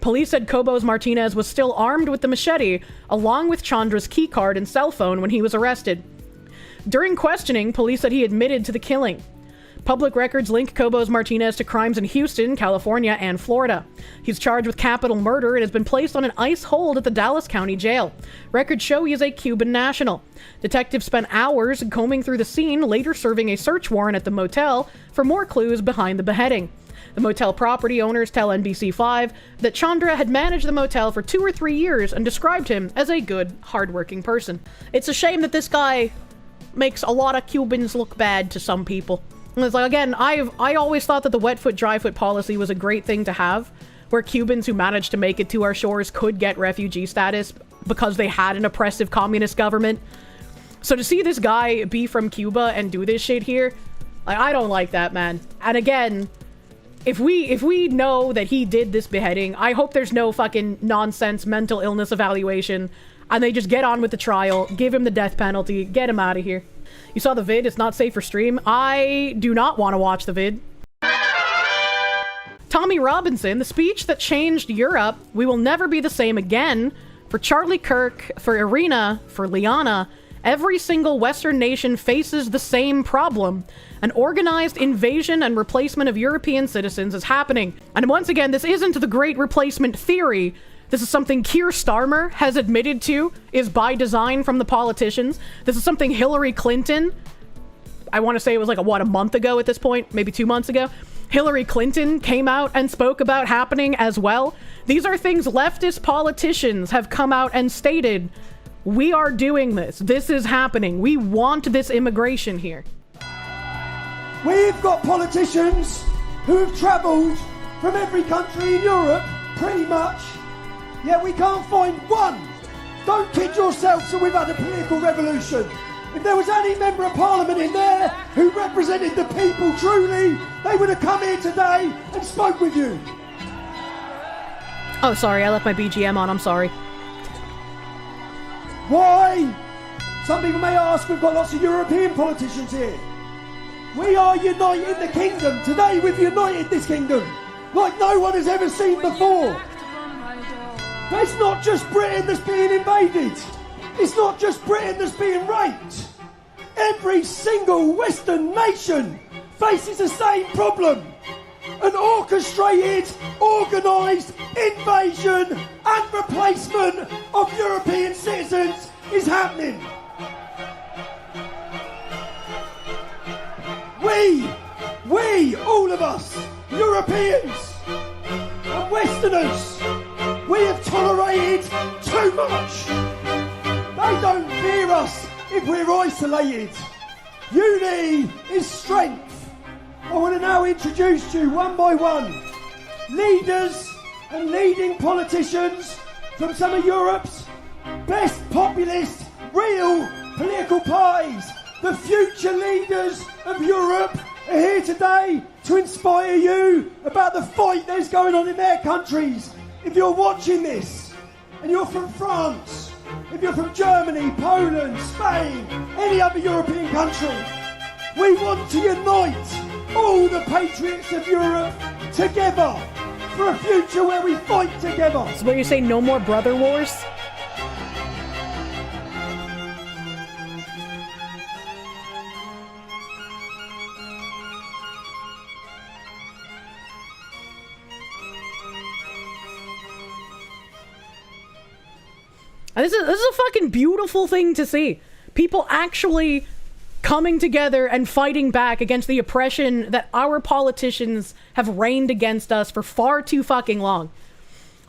Speaker 1: Police said Cobos Martinez was still armed with the machete, along with Chandra's keycard and cell phone when he was arrested. During questioning, police said he admitted to the killing. Public records link Cobos Martinez to crimes in Houston, California, and Florida. He's charged with capital murder and has been placed on an ICE hold at the Dallas County Jail. Records show he is a Cuban national. Detectives spent hours combing through the scene, later serving a search warrant at the motel for more clues behind the beheading. The motel property owners tell NBC5 that Chandra had managed the motel for 2 or 3 years and described him as a good, hardworking person. It's a shame that this guy makes a lot of Cubans look bad to some people. And it's like, again, I always thought that the wet foot, dry foot policy was a great thing to have, where Cubans who managed to make it to our shores could get refugee status because they had an oppressive communist government. So to see this guy be from Cuba and do this shit here, I don't like that, man. And again, if we know that he did this beheading, I hope there's no fucking nonsense mental illness evaluation and they just get on with the trial, give him the death penalty, get him out of here. You saw the vid, it's not safe for stream. I do not want to watch the vid. Tommy Robinson, the speech that changed Europe, we will never be the same again. For Charlie Kirk, for Iryna, for Liana, every single Western nation faces the same problem. An organized invasion and replacement of European citizens is happening. And once again, this isn't the great replacement theory. This is something Keir Starmer has admitted to is by design from the politicians. This is something Hillary Clinton, I want to say it was like a month ago at this point, maybe 2 months ago, Hillary Clinton came out and spoke about happening as well. These are things leftist politicians have come out and stated. We are doing this. This is happening. We want this immigration here.
Speaker 7: We've got politicians who have travelled from every country in Europe, pretty much. Yet we can't find one. Don't kid yourselves that we've had a political revolution. If there was any member of parliament in there who represented the people truly, they would have come here today and spoke with you.
Speaker 1: Oh, sorry, I left my BGM on, I'm sorry.
Speaker 7: Why? Some people may ask, we've got lots of European politicians here. We are uniting the kingdom. Today we've united this kingdom like no one has ever seen before. But it's not just Britain that's being invaded. It's not just Britain that's being raped. Every single Western nation faces the same problem. An orchestrated, organised invasion and replacement of European citizens is happening. We, all of us, Europeans and Westerners, we have tolerated too much. They don't fear us if we're isolated. Unity is strength. I want to now introduce you one by one leaders and leading politicians from some of Europe's best populist, real political parties. The future leaders of Europe are here today to inspire you about the fight that's going on in their countries. If you're watching this, and you're from France, if you're from Germany, Poland, Spain, any other European country, we want to unite all the patriots of Europe together for a future where we fight together.
Speaker 1: So what you say, no more brother wars? And this is a fucking beautiful thing to see. People actually coming together and fighting back against the oppression that our politicians have reigned against us for far too fucking long.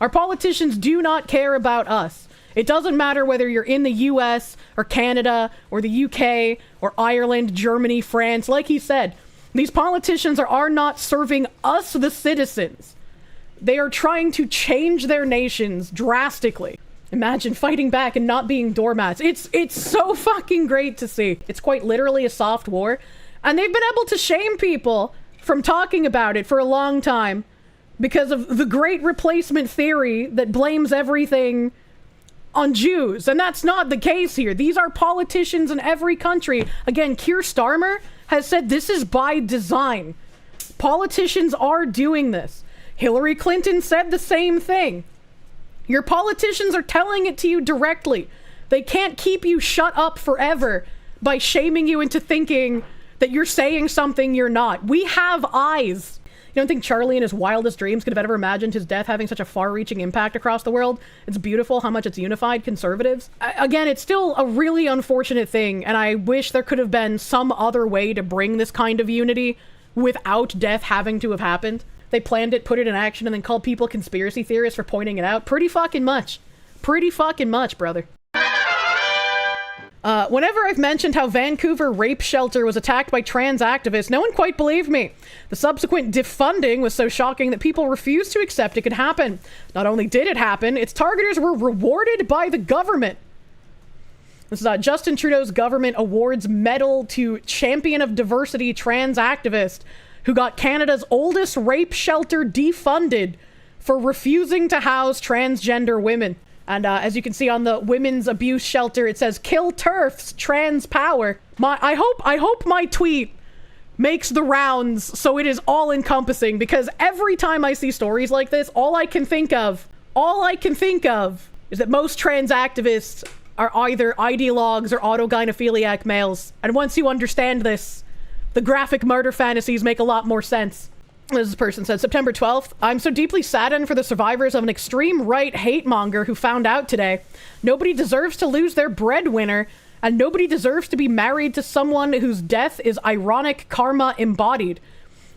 Speaker 1: Our politicians do not care about us. It doesn't matter whether you're in the US or Canada or the UK or Ireland, Germany, France. Like he said, these politicians are not serving us, the citizens. They are trying to change their nations drastically. Imagine fighting back and not being doormats. It's so fucking great to see. It's quite literally a soft war. And they've been able to shame people from talking about it for a long time because of the great replacement theory that blames everything on Jews. And that's not the case here. These are politicians in every country. Again, Keir Starmer has said this is by design. Politicians are doing this. Hillary Clinton said the same thing. Your politicians are telling it to you directly. They can't keep you shut up forever by shaming you into thinking that you're saying something you're not. We have eyes. You don't think Charlie in his wildest dreams could have ever imagined his death having such a far-reaching impact across the world? It's beautiful how much it's unified conservatives. Again, it's still a really unfortunate thing, and I wish there could have been some other way to bring this kind of unity without death having to have happened. They planned it, put it in action, and then called people conspiracy theorists for pointing it out. Pretty fucking much. Pretty fucking much, brother. Whenever I've mentioned how Vancouver rape shelter was attacked by trans activists, no one quite believed me. The subsequent defunding was so shocking that people refused to accept it could happen. Not only did it happen, its targeters were rewarded by the government. This is Justin Trudeau's government awards medal to Champion of Diversity trans activist who got Canada's oldest rape shelter defunded for refusing to house transgender women. And as you can see on the women's abuse shelter, it says, "Kill TERFs, trans power." I hope my tweet makes the rounds so it is all encompassing, because every time I see stories like this, all I can think of is that most trans activists are either ideologues or autogynephiliac males. And once you understand this, the graphic murder fantasies make a lot more sense. This person said, September 12th, I'm so deeply saddened for the survivors of an extreme right hate monger who found out today. Nobody deserves to lose their breadwinner, and nobody deserves to be married to someone whose death is ironic karma embodied.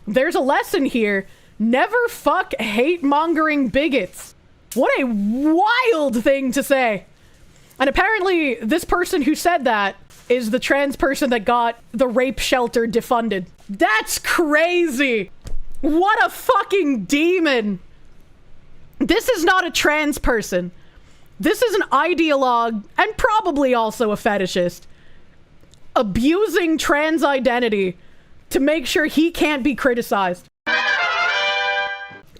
Speaker 1: There's a lesson here. Never fuck hate mongering bigots. What a wild thing to say. And apparently this person who said that is the trans person that got the rape shelter defunded. That's crazy. What a fucking demon. This is not a trans person. This is an ideologue and probably also a fetishist abusing trans identity to make sure he can't be criticized.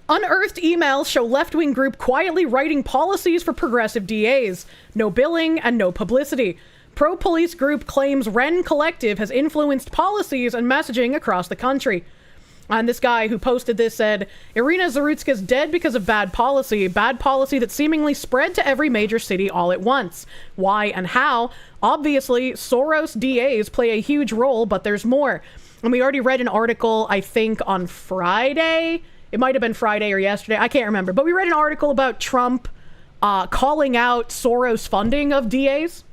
Speaker 1: Unearthed emails show left-wing group quietly writing policies for progressive DAs. No billing and no publicity. Pro-police group claims Ren Collective has influenced policies and messaging across the country. And this guy who posted this said, Iryna Zarutska is dead because of bad policy that seemingly spread to every major city all at once. Why and how? Obviously, Soros DAs play a huge role, but there's more. And we already read an article, I think, on Friday. It might have been Friday or yesterday. I can't remember. But we read an article about Trump calling out Soros funding of DAs.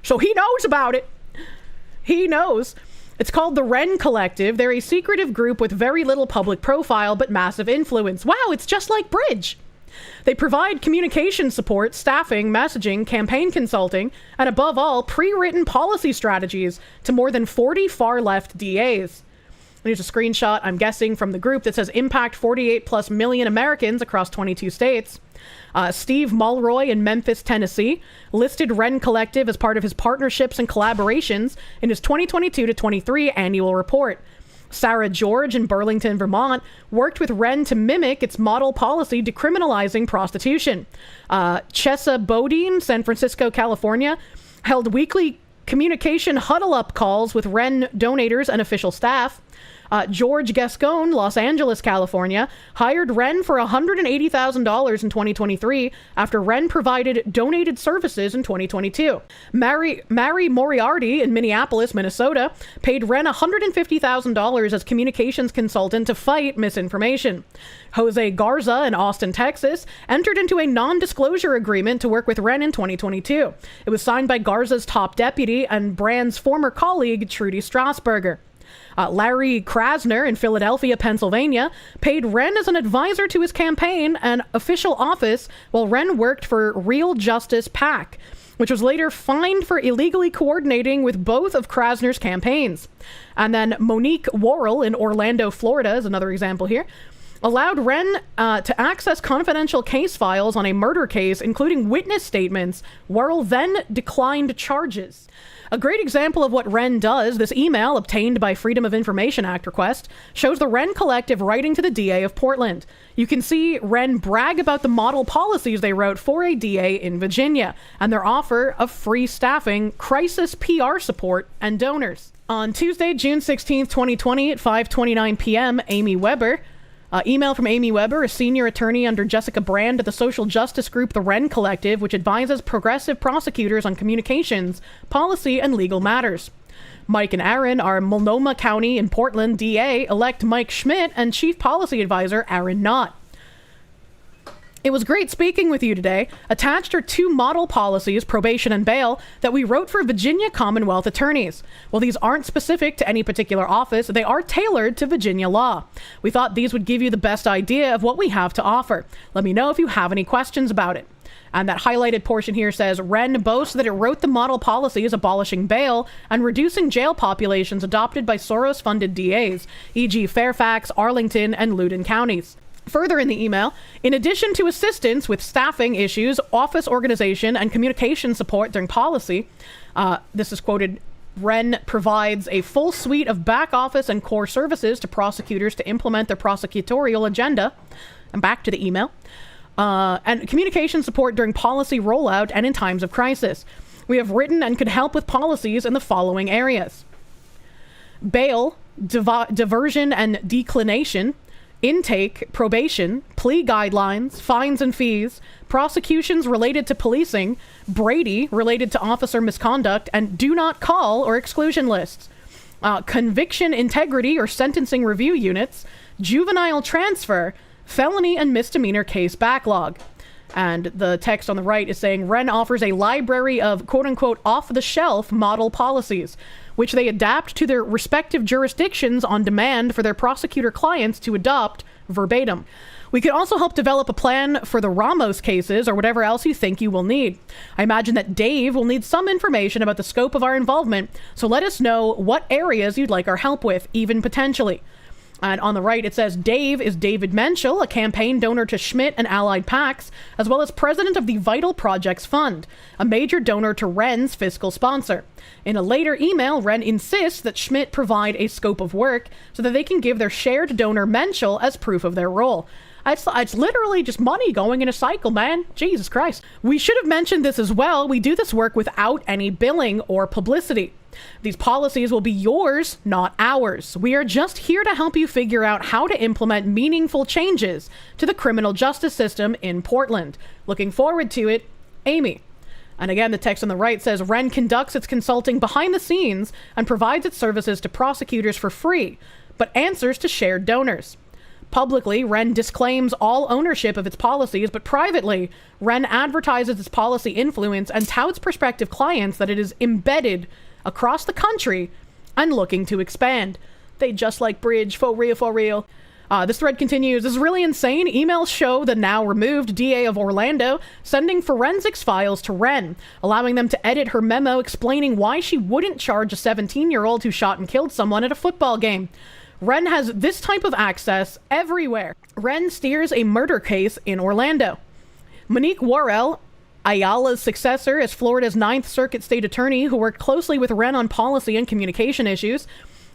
Speaker 1: So he knows about it. He knows. It's called the Ren Collective. They're a secretive group with very little public profile, but massive influence. Wow, it's just like Bridge. They provide communication support, staffing, messaging, campaign consulting, and above all, pre-written policy strategies to more than 40 far-left DAs. Here's a screenshot, I'm guessing, from the group that says impact 48 plus million Americans across 22 states. Steve Mulroy in Memphis, Tennessee, listed Ren Collective as part of his partnerships and collaborations in his 2022 to 23 annual report. Sarah George in Burlington, Vermont, worked with Ren to mimic its model policy decriminalizing prostitution. Chesa Bodine, San Francisco, California, held weekly communication huddle-up calls with Ren donators and official staff. George Gascon, Los Angeles, California, hired Ren for $180,000 in 2023 after Ren provided donated services in 2022. Mary Moriarty in Minneapolis, Minnesota, paid Ren $150,000 as communications consultant to fight misinformation. Jose Garza in Austin, Texas, entered into a non-disclosure agreement to work with Ren in 2022. It was signed by Garza's top deputy and Brand's former colleague, Trudy Strasburger. Larry Krasner in Philadelphia, Pennsylvania, paid Ren as an advisor to his campaign and official office while Ren worked for Real Justice PAC, which was later fined for illegally coordinating with both of Krasner's campaigns. And then Monique Worrell in Orlando, Florida is another example here, allowed Ren to access confidential case files on a murder case, including witness statements. Worrell then declined charges. A great example of what Ren does, this email obtained by Freedom of Information Act request, shows the Ren Collective writing to the DA of Portland. You can see Ren brag about the model policies they wrote for a DA in Virginia and their offer of free staffing, crisis PR support, and donors. On Tuesday, June 16th, 2020 at 5:29 p.m., Amy Weber, email from Amy Weber, a senior attorney under Jessica Brand at the social justice group The Ren Collective, which advises progressive prosecutors on communications, policy, and legal matters. Mike and Aaron are Multnomah County in Portland DA-elect Mike Schmidt and Chief Policy Advisor Aaron Knott. It was great speaking with you today. Attached are two model policies, probation and bail, that we wrote for Virginia Commonwealth attorneys. While these aren't specific to any particular office, they are tailored to Virginia law. We thought these would give you the best idea of what we have to offer. Let me know if you have any questions about it. And that highlighted portion here says, Ren boasts that it wrote the model policies abolishing bail and reducing jail populations adopted by Soros-funded DAs, e.g. Fairfax, Arlington, and Loudoun counties. Further in the email, in addition to assistance with staffing issues, office organization, and communication support during policy, this is quoted, Ren provides a full suite of back office and core services to prosecutors to implement their prosecutorial agenda. And back to the email. And communication support during policy rollout and in times of crisis. We have written and could help with policies in the following areas: bail, diversion and declination, intake, probation, plea guidelines, fines and fees, prosecutions related to policing, Brady related to officer misconduct, and do not call or exclusion lists, conviction integrity or sentencing review units, juvenile transfer, felony and misdemeanor case backlog. And the text on the right is saying Ren offers a library of quote-unquote off-the-shelf model policies, which they adapt to their respective jurisdictions on demand for their prosecutor clients to adopt verbatim. We could also help develop a plan for the Ramos cases or whatever else you think you will need. I imagine that Dave will need some information about the scope of our involvement, so let us know what areas you'd like our help with, even potentially. And on the right, it says Dave is David Menschel, a campaign donor to Schmidt and allied PACs, as well as president of the Vital Projects Fund, a major donor to Ren's fiscal sponsor. In a later email, Ren insists that Schmidt provide a scope of work so that they can give their shared donor Menschel as proof of their role. It's literally just money going in a cycle, man. Jesus Christ. We should have mentioned this as well. We do this work without any billing or publicity. These policies will be yours, not ours. We are just here to help you figure out how to implement meaningful changes to the criminal justice system in Portland. Looking forward to it, Amy. And again, the text on the right says Ren conducts its consulting behind the scenes and provides its services to prosecutors for free, but answers to shared donors. Publicly, Ren disclaims all ownership of its policies, but privately, Ren advertises its policy influence and touts prospective clients that it is embedded across the country and looking to expand. They just like bridge, for real, for real. This thread continues. This is really insane. Emails show the now removed DA of Orlando sending forensics files to Ren, allowing them to edit her memo explaining why she wouldn't charge a 17-year-old who shot and killed someone at a football game. Ren has this type of access everywhere. Ren steers a murder case in Orlando. Monique Worrell, Ayala's successor as Florida's 9th Circuit State Attorney, who worked closely with Ren on policy and communication issues,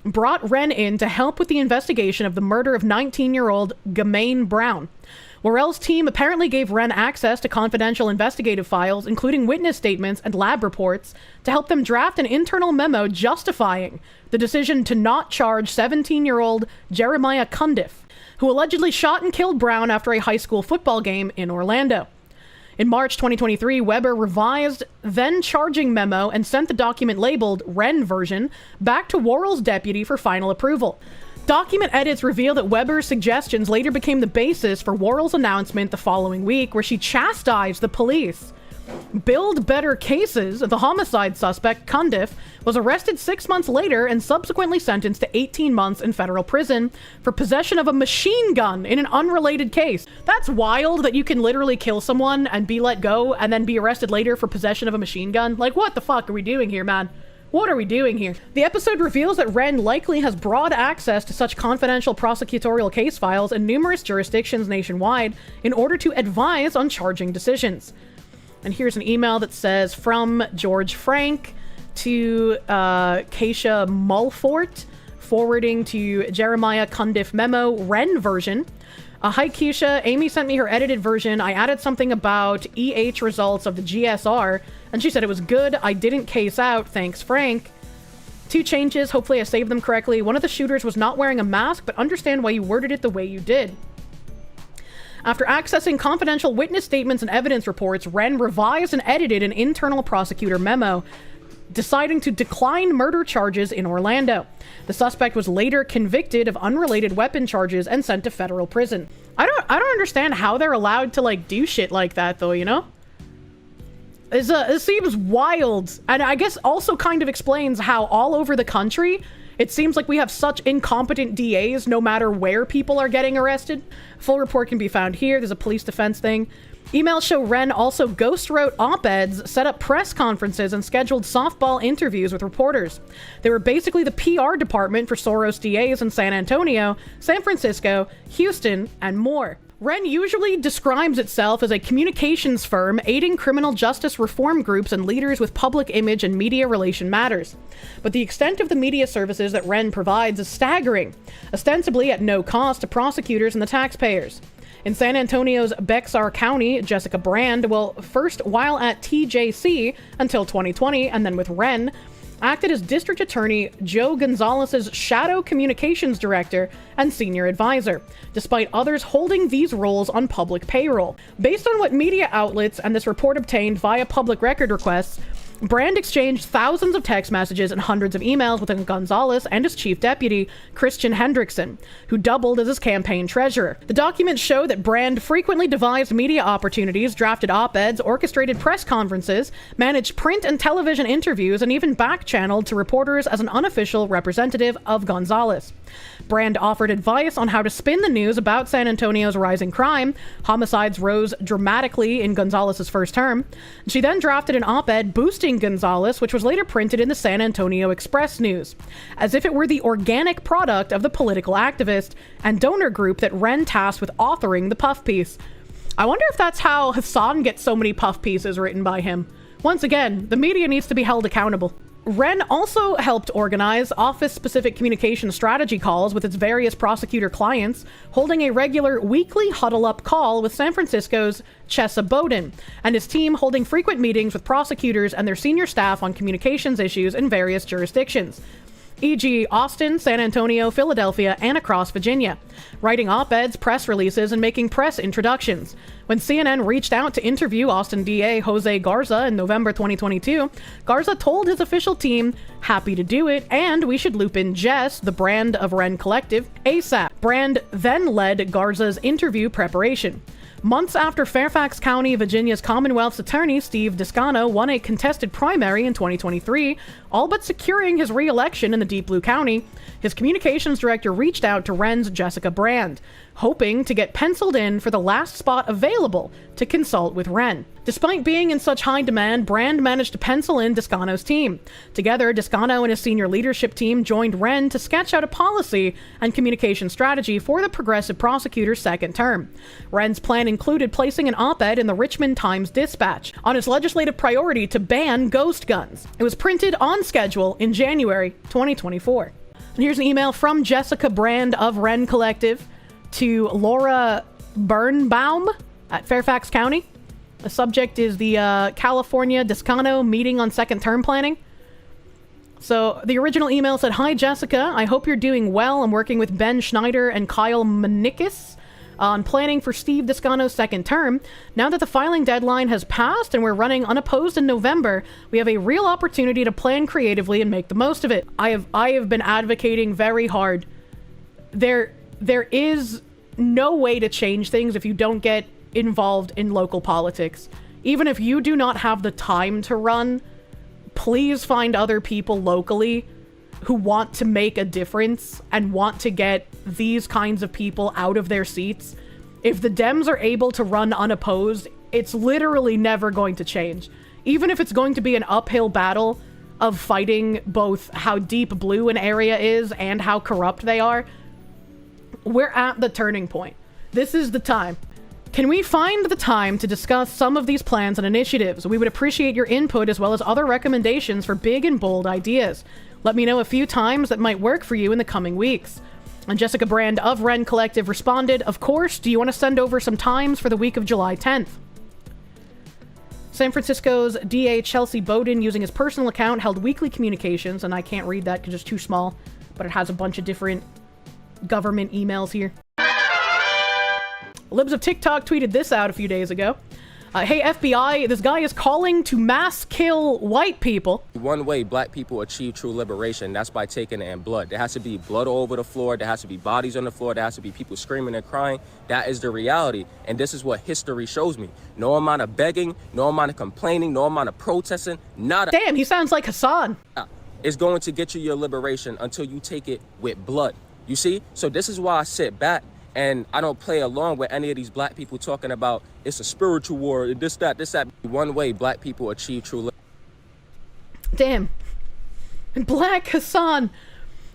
Speaker 1: brought Wren in to help with the investigation of the murder of 19-year-old Ghislaine Brown. Worrell's team apparently gave Wren access to confidential investigative files, including witness statements and lab reports, to help them draft an internal memo justifying the decision to not charge 17-year-old Jeremiah Cundiff, who allegedly shot and killed Brown after a high school football game in Orlando. In March 2023, Weber revised then charging memo and sent the document labeled Wren version back to Worrell's deputy for final approval. Document edits reveal that Weber's suggestions later became the basis for Worrell's announcement the following week, where she chastised the police. Build better cases. The homicide suspect, Cundiff, was arrested 6 months later and subsequently sentenced to 18 months in federal prison for possession of a machine gun in an unrelated case. That's wild that you can literally kill someone and be let go and then be arrested later for possession of a machine gun. Like, what the fuck are we doing here, man? What are we doing here? The episode reveals that Wren likely has broad access to such confidential prosecutorial case files in numerous jurisdictions nationwide in order to advise on charging decisions. And here's an email that says, from George Frank to Keisha Mulfort, forwarding to Jeremiah Cundiff memo, Wren version. Hi Keisha, Amy sent me her edited version. I added something about EH results of the GSR, and she said it was good. I didn't case out, thanks Frank. 2 changes, hopefully I saved them correctly. One of the shooters was not wearing a mask, but understand why you worded it the way you did. After accessing confidential witness statements and evidence reports, Wren revised and edited an internal prosecutor memo, deciding to decline murder charges in Orlando. The suspect was later convicted of unrelated weapon charges and sent to federal prison. I don't understand how they're allowed to like do shit like that though, you know? It seems wild, and I guess also kind of explains how all over the country it seems like we have such incompetent DAs no matter where people are getting arrested. Full report can be found here. There's a police defense thing. Emails show Wren also ghost wrote op-eds, set up press conferences, and scheduled softball interviews with reporters. They were basically the PR department for Soros DAs in San Antonio, San Francisco, Houston, and more. Wren usually describes itself as a communications firm aiding criminal justice reform groups and leaders with public image and media relation matters. But the extent of the media services that Wren provides is staggering, ostensibly at no cost to prosecutors and the taxpayers. In San Antonio's Bexar County, Jessica Brand, first while at TJC until 2020, and then with Wren, acted as District Attorney Joe Gonzalez's shadow communications director and senior advisor, despite others holding these roles on public payroll. Based on what media outlets and this report obtained via public record requests, Brand exchanged thousands of text messages and hundreds of emails with Gonzalez and his chief deputy, Christian Hendrickson, who doubled as his campaign treasurer. The documents show that Brand frequently devised media opportunities, drafted op-eds, orchestrated press conferences, managed print and television interviews, and even back-channeled to reporters as an unofficial representative of Gonzalez. Brand offered advice on how to spin the news about San Antonio's rising crime. Homicides rose dramatically in Gonzalez's first term. She then drafted an op-ed boosting Gonzalez, which was later printed in the San Antonio Express News, as if it were the organic product of the political activist and donor group that Wren tasked with authoring the puff piece. I wonder if that's how Hasan gets so many puff pieces written by him. Once again, the media needs to be held accountable. Wren also helped organize office-specific communication strategy calls with its various prosecutor clients, holding a regular weekly huddle-up call with San Francisco's Chesa Bowden, and his team holding frequent meetings with prosecutors and their senior staff on communications issues in various jurisdictions, e.g. Austin, San Antonio, Philadelphia, and across Virginia, writing op-eds, press releases, and making press introductions. When CNN reached out to interview Austin DA Jose Garza in November 2022, Garza told his official team, happy to do it, and we should loop in Jess, the Brand of Wren Collective, ASAP. Brand then led Garza's interview preparation. Months after Fairfax County, Virginia's Commonwealth's attorney, Steve Descano, won a contested primary in 2023, all but securing his re-election in the Deep Blue County, his communications director reached out to Wren's Jessica Brand, hoping to get penciled in for the last spot available to consult with Wren. Despite being in such high demand, Brand managed to pencil in Descano's team. Together, Descano and his senior leadership team joined Wren to sketch out a policy and communication strategy for the progressive prosecutor's second term. Wren's plan included placing an op-ed in the Richmond Times-Dispatch on its legislative priority to ban ghost guns. It was printed on schedule in January 2024. And here's an email from Jessica Brand of Ren Collective to Laura Birnbaum at Fairfax County. The subject is the California Descano meeting on second term planning. So the original email said, "Hi Jessica, I hope you're doing well. I'm working with Ben Schneider and Kyle Manikis on planning for Steve Descano's second term. Now that the filing deadline has passed and we're running unopposed in November, we have a real opportunity to plan creatively and make the most of it. I have been advocating very hard. There is no way to change things if you don't get involved in local politics. Even if you do not have the time to run, please find other people locally who want to make a difference and want to get these kinds of people out of their seats. If the Dems are able to run unopposed, it's literally never going to change. Even if it's going to be an uphill battle of fighting both how deep blue an area is and how corrupt they are, we're at the turning point. This is the time. Can we find the time to discuss some of these plans and initiatives? We would appreciate your input as well as other recommendations for big and bold ideas. Let me know a few times that might work for you in the coming weeks." And Jessica Brand of Ren Collective responded, "Of course, do you want to send over some times for the week of July 10th? San Francisco's DA Chelsea Bowden, using his personal account, held weekly communications, and I can't read that because it's too small, but it has a bunch of different government emails here. Libs of TikTok tweeted this out a few days ago. Hey FBI, this guy is calling to mass kill white people.
Speaker 8: One way black people achieve true liberation, that's by taking it in blood. There has to be blood all over the floor. There has to be bodies on the floor. There has to be people screaming and crying. That is the reality. And this is what history shows me. No amount of begging, no amount of complaining, no amount of protesting, nada.
Speaker 1: Damn, he sounds like Hasan.
Speaker 8: It's going to get you your liberation until you take it with blood. You see? So this is why I sit back and I don't play along with any of these black people talking about it's a spiritual war, this, that. One way black people achieve true liberation.
Speaker 1: Damn. Black Hasan.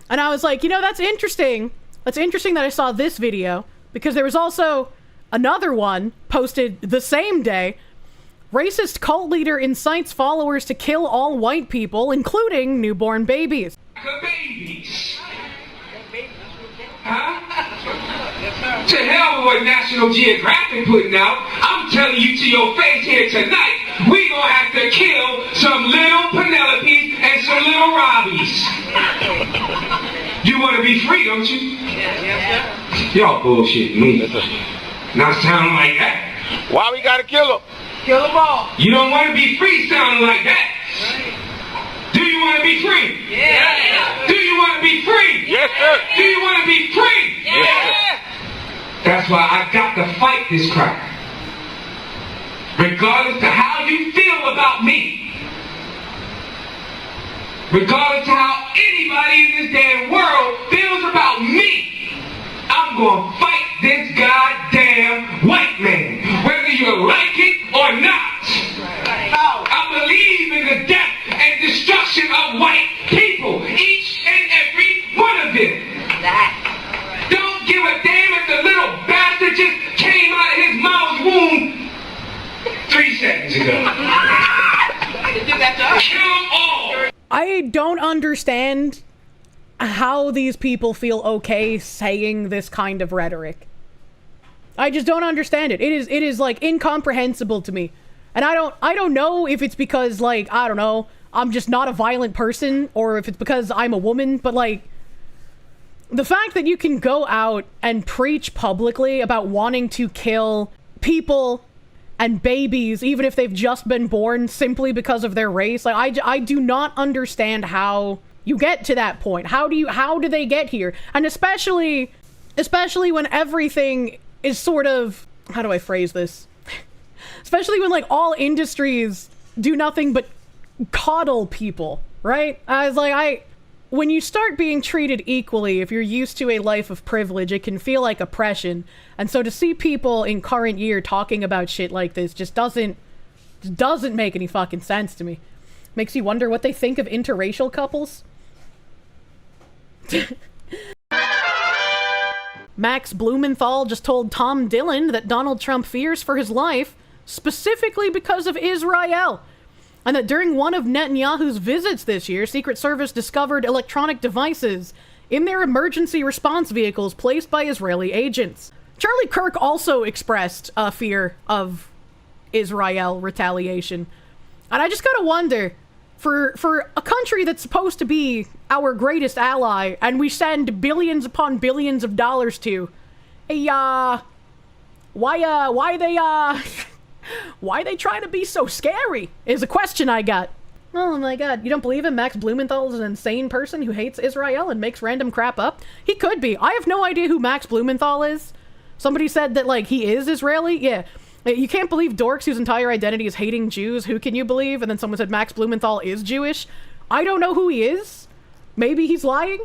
Speaker 1: And I was like, you know, that's interesting. That's interesting that I saw this video, because there was also another one posted the same day. Racist cult leader incites followers to kill all white people, including newborn babies.
Speaker 9: Babies. Huh? To hell with what National Geographic putting out. I'm telling you to your face here tonight, we gonna have to kill some little Penelopes and some little Robbies. You wanna be free, don't you? Y'all bullshit me. Not sounding like that.
Speaker 10: Why we gotta kill them?
Speaker 9: Kill them all. You don't wanna be free sounding like that. Do you want to be free? Yeah. Do you want to be free?
Speaker 10: Yes, sir.
Speaker 9: Do you want to be free?
Speaker 10: Yes.
Speaker 9: That's why I got to fight this crap. Regardless to how you feel about me. Regardless to how anybody in this damn world feels about me. I'm going to fight this goddamn white man. Whether you like it or not. I believe in the death and destruction of white people, each and every one of them. Don't give a damn if the little bastard just came out of his mom's womb 3 seconds ago. Kill them all.
Speaker 1: I don't understand how these people feel okay saying this kind of rhetoric. I just don't understand it. It is like incomprehensible to me. And I don't know if it's because, like, I don't know, I'm just not a violent person, or if it's because I'm a woman, but, like, the fact that you can go out and preach publicly about wanting to kill people and babies, even if they've just been born, simply because of their race, like, I do not understand how you get to that point. How do they get here? And especially when everything is sort of, how do I phrase this? Especially when, like, all industries do nothing but coddle people, right? I was like, when you start being treated equally, if you're used to a life of privilege, it can feel like oppression. And so to see people in current year talking about shit like this just doesn't make any fucking sense to me. Makes you wonder what they think of interracial couples. Max Blumenthal just told Tom Dillon that Donald Trump fears for his life specifically because of Israel, and that during one of Netanyahu's visits this year, Secret Service discovered electronic devices in their emergency response vehicles placed by Israeli agents. Charlie Kirk also expressed a fear of Israel retaliation. And I just gotta wonder, for a country that's supposed to be our greatest ally, and we send billions upon billions of dollars to, why they trying to be so scary is a question I got. Oh my god, you don't believe him? Max Blumenthal is an insane person who hates Israel and makes random crap up? He could be. I have no idea who Max Blumenthal is. Somebody said that, like, he is Israeli? Yeah. You can't believe dorks whose entire identity is hating Jews. Who can you believe? And then someone said Max Blumenthal is Jewish. I don't know who he is. Maybe he's lying.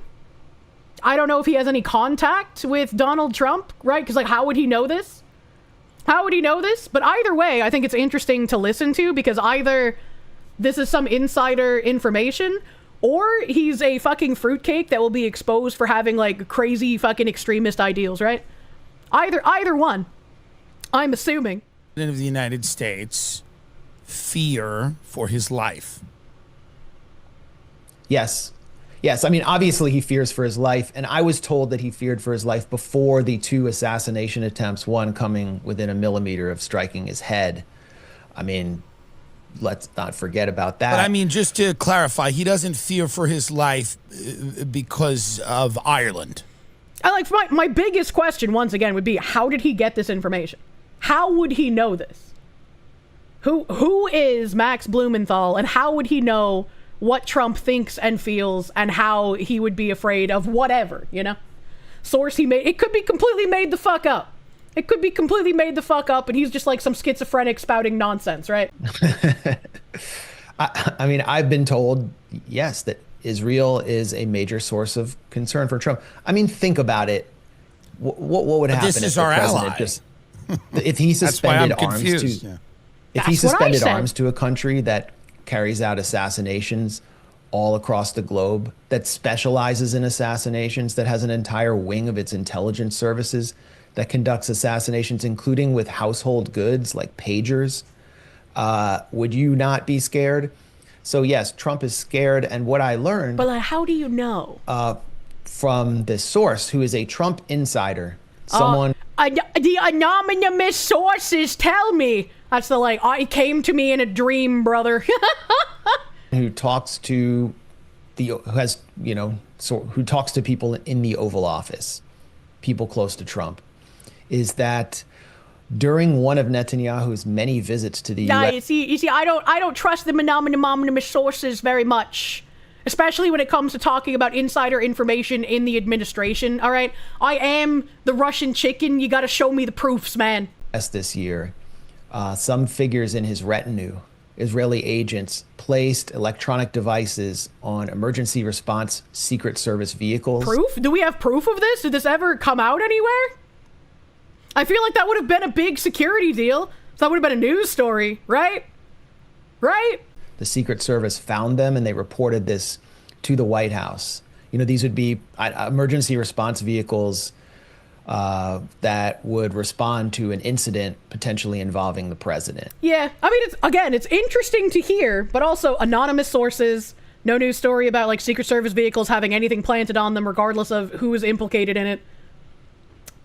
Speaker 1: I don't know if he has any contact with Donald Trump, right? Because, like, how would he know this? How would he know this? But either way, I think it's interesting to listen to, because either this is some insider information, or he's a fucking fruitcake that will be exposed for having, like, crazy fucking extremist ideals, right? Either one, I'm assuming.
Speaker 10: Of the United States fear for his life.
Speaker 11: Yes. I mean, obviously he fears for his life, and I was told that he feared for his life before the 2 assassination attempts, one coming within a millimeter of striking his head. I mean, let's not forget about that.
Speaker 10: But I mean, just to clarify, he doesn't fear for his life because of Ireland.
Speaker 1: My biggest question, once again, would be, how did he get this information? How would he know this? Who is Max Blumenthal, and how would he know what Trump thinks and feels, and how he would be afraid of whatever, you know? Source he made, it could be completely made the fuck up. It could be completely made the fuck up, and he's just like some schizophrenic spouting nonsense, right?
Speaker 11: I mean, I've been told, yes, that Israel is a major source of concern for Trump. I mean, think about it. What would happen
Speaker 10: this
Speaker 11: if
Speaker 10: is
Speaker 11: the
Speaker 10: our
Speaker 11: president
Speaker 10: ally.
Speaker 11: just, if he suspended arms to, if he suspended arms to a country that carries out assassinations all across the globe, that specializes in assassinations, that has an entire wing of its intelligence services that conducts assassinations, including with household goods like pagers, would you not be scared? So yes, Trump is scared, and what I learned...
Speaker 1: But like, how do you know?
Speaker 11: From this source, who is a Trump insider, someone...
Speaker 1: The anonymous sources tell me. That's the, like, it came to me in a dream, brother.
Speaker 11: who talks to who talks to people in the Oval Office, people close to Trump, is that during one of Netanyahu's many visits to the U.S.
Speaker 1: You see, I don't trust the anonymous sources very much, especially when it comes to talking about insider information in the administration. All right, I am the Russian chicken. You got to show me the proofs, man.
Speaker 11: This year, some figures in his retinue, Israeli agents, placed electronic devices on emergency response Secret Service vehicles.
Speaker 1: Proof? Do we have proof of this? Did this ever come out anywhere? I feel like that would have been a big security deal. So that would have been a news story, right? Right?
Speaker 11: The Secret Service found them, and they reported this to the White House. You know, these would be emergency response vehicles that would respond to an incident potentially involving the president.
Speaker 1: Yeah, I mean, it's interesting to hear, but also anonymous sources, no news story about like Secret Service vehicles having anything planted on them, regardless of who is implicated in it.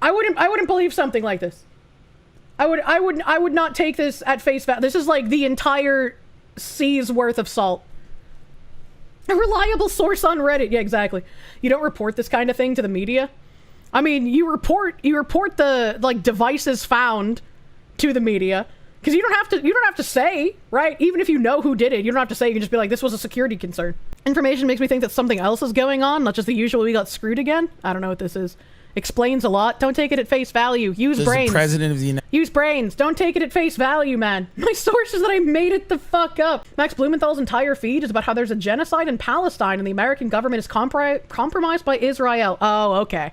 Speaker 1: I wouldn't believe something like this. I would not take this at face value. This is like the entire sea's worth of salt. A reliable source on Reddit. Yeah, exactly. You don't report this kind of thing to the media. I mean, you report the like devices found to the media, because you don't have to say, right? Even if you know who did it, you don't have to say. You can just be like, this was a security concern. Information makes me think that something else is going on, not just the usual we got screwed again. I don't know what this is. Explains a lot. Don't take it at face value. Use brains.
Speaker 10: The president of the United
Speaker 1: Use brains. Don't take it at face value, man. My source is that I made it the fuck up. Max Blumenthal's entire feed is about how there's a genocide in Palestine and the American government is compromised by Israel. Oh, okay.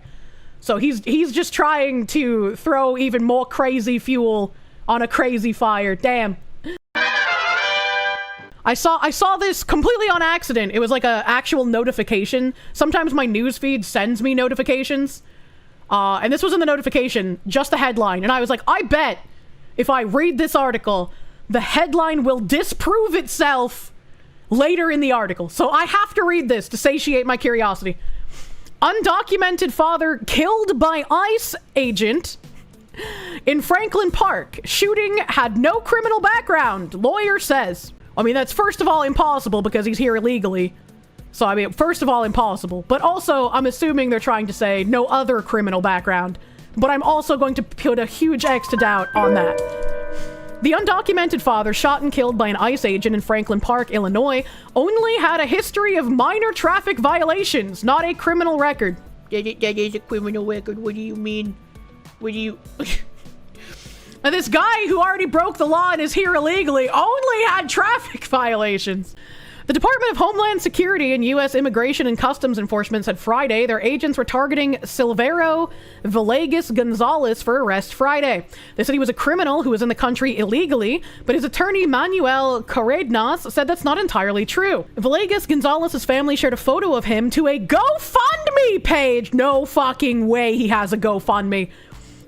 Speaker 1: So he's just trying to throw even more crazy fuel on a crazy fire. Damn. I saw this completely on accident. It was like a actual notification. Sometimes my news feed sends me notifications. And this was in the notification, just the headline. And I was like, I bet if I read this article, the headline will disprove itself later in the article. So I have to read this to satiate my curiosity. Undocumented father killed by ICE agent in Franklin Park. Shooting had no criminal background, lawyer says. I mean, that's first of all impossible because he's here illegally. So, I mean, first of all, impossible. But also, I'm assuming they're trying to say no other criminal background. But I'm also going to put a huge X to doubt on that. The undocumented father, shot and killed by an ICE agent in Franklin Park, Illinois, only had a history of minor traffic violations, not a criminal record. That is a criminal record. What do you mean? What do you... And this guy who already broke the law and is here illegally only had traffic violations. The Department of Homeland Security and U.S. Immigration and Customs Enforcement said Friday their agents were targeting Silvero Villegas Gonzalez for arrest Friday. They said he was a criminal who was in the country illegally, but his attorney Manuel Carrenas said that's not entirely true. Villegas Gonzalez's family shared a photo of him to a GoFundMe page. No fucking way he has a GoFundMe.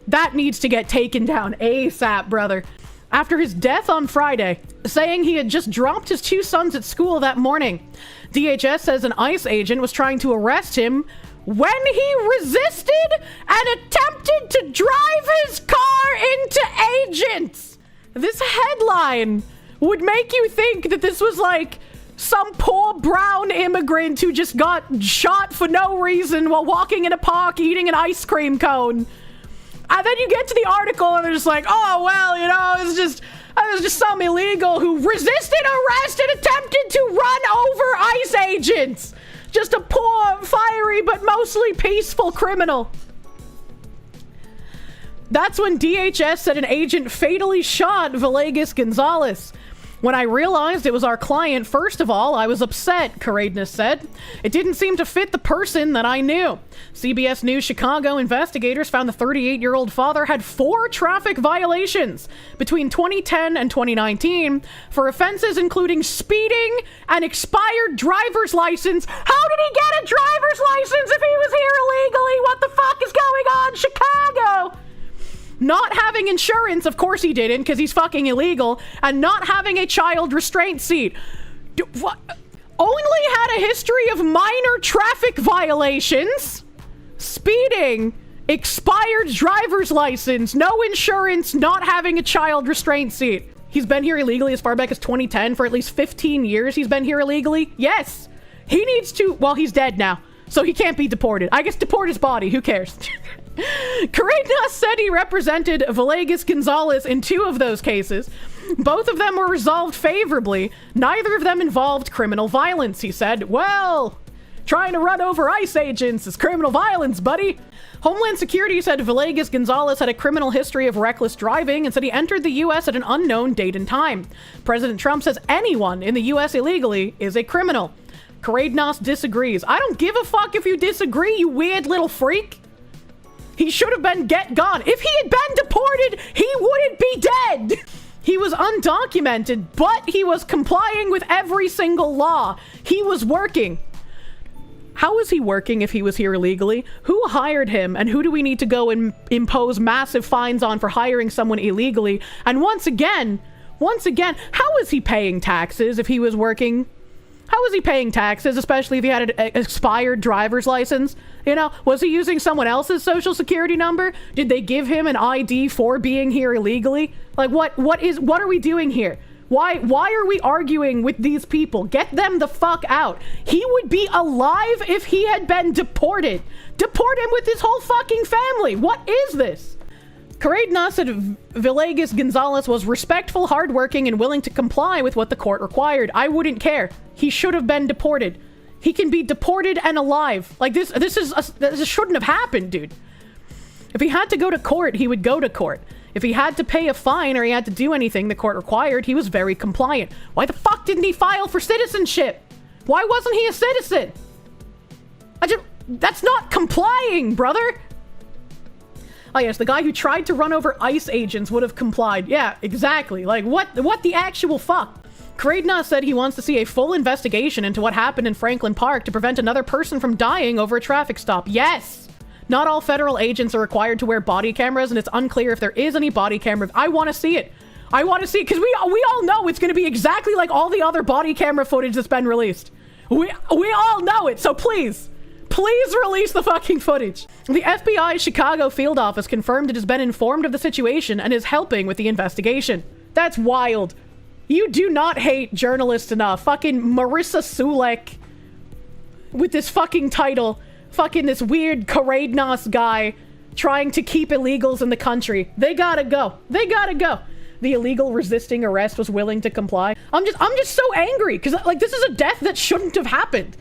Speaker 1: That needs to get taken down ASAP, brother. After his death on Friday, saying he had just dropped his 2 sons at school that morning. DHS says an ICE agent was trying to arrest him when he resisted and attempted to drive his car into agents. This headline would make you think that this was like some poor brown immigrant who just got shot for no reason while walking in a park eating an ice cream cone. And then you get to the article and they're just like, oh, well, you know, it was just some illegal who resisted arrest and attempted to run over ICE agents. Just a poor, fiery, but mostly peaceful criminal. That's when DHS said an agent fatally shot Villegas Gonzalez. When I realized it was our client, first of all, I was upset, Carrenas said. It didn't seem to fit the person that I knew. CBS News Chicago investigators found the 38-year-old father had 4 traffic violations between 2010 and 2019 for offenses including speeding and expired driver's license. How did he get a driver's license if he was here illegally? What the fuck is going on, Chicago? Not having insurance, of course he didn't, because he's fucking illegal, and not having a child restraint seat. What? Only had a history of minor traffic violations, speeding, expired driver's license, no insurance, not having a child restraint seat. He's been here illegally as far back as 2010. For at least 15 years he's been here illegally. Yes. He needs to, well, he's dead now, so he can't be deported. I guess deport his body, who cares? Carrenas said he represented Villegas Gonzalez in 2 of those cases. Both of them were resolved favorably. Neither of them involved criminal violence, he said. Well, trying to run over ICE agents is criminal violence, buddy. Homeland Security said Villegas Gonzalez had a criminal history of reckless driving and said he entered the U.S. at an unknown date and time. President Trump says anyone in the U.S. illegally is a criminal. Carrenas disagrees. I don't give a fuck if you disagree, you weird little freak. He should have been gone. If he had been deported, he wouldn't be dead. He was undocumented, but he was complying with every single law. He was working. How was he working if he was here illegally? Who hired him, and who do we need to go and impose massive fines on for hiring someone illegally? And once again, how is he paying taxes if he was working? How was he paying taxes, especially if he had an expired driver's license? You know, was he using someone else's social security number? Did they give him an ID for being here illegally? Like, what are we doing here? Why are we arguing with these people? Get them the fuck out. He would be alive if he had been deported. Deport him with his whole fucking family. What is this? Carrenas said Villegas Gonzalez was respectful, hardworking, and willing to comply with what the court required. I wouldn't care. He should have been deported. He can be deported and alive. Like, this shouldn't have happened, dude. If he had to go to court, he would go to court. If he had to pay a fine or he had to do anything the court required, he was very compliant. Why the fuck didn't he file for citizenship? Why wasn't he a citizen? That's not complying, brother. Oh yes, the guy who tried to run over ICE agents would have complied. Yeah, exactly. Like, what the actual fuck? Carrenas said he wants to see a full investigation into what happened in Franklin Park to prevent another person from dying over a traffic stop. Yes! Not all federal agents are required to wear body cameras, and it's unclear if there is any body camera. I want to see it. I want to see it, because we all know it's going to be exactly like all the other body camera footage that's been released. We all know it, so please Please release the fucking footage. The FBI Chicago field office confirmed it has been informed of the situation and is helping with the investigation. That's wild. You do not hate journalists enough. Fucking Marissa Sulek with this fucking title. Fucking this weird Karadnos guy trying to keep illegals in the country. They gotta go. They gotta go. The illegal resisting arrest was willing to comply. I'm just so angry because like this is a death that shouldn't have happened.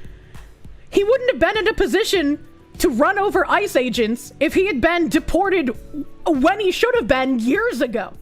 Speaker 1: He wouldn't have been in a position to run over ICE agents if he had been deported when he should have been years ago.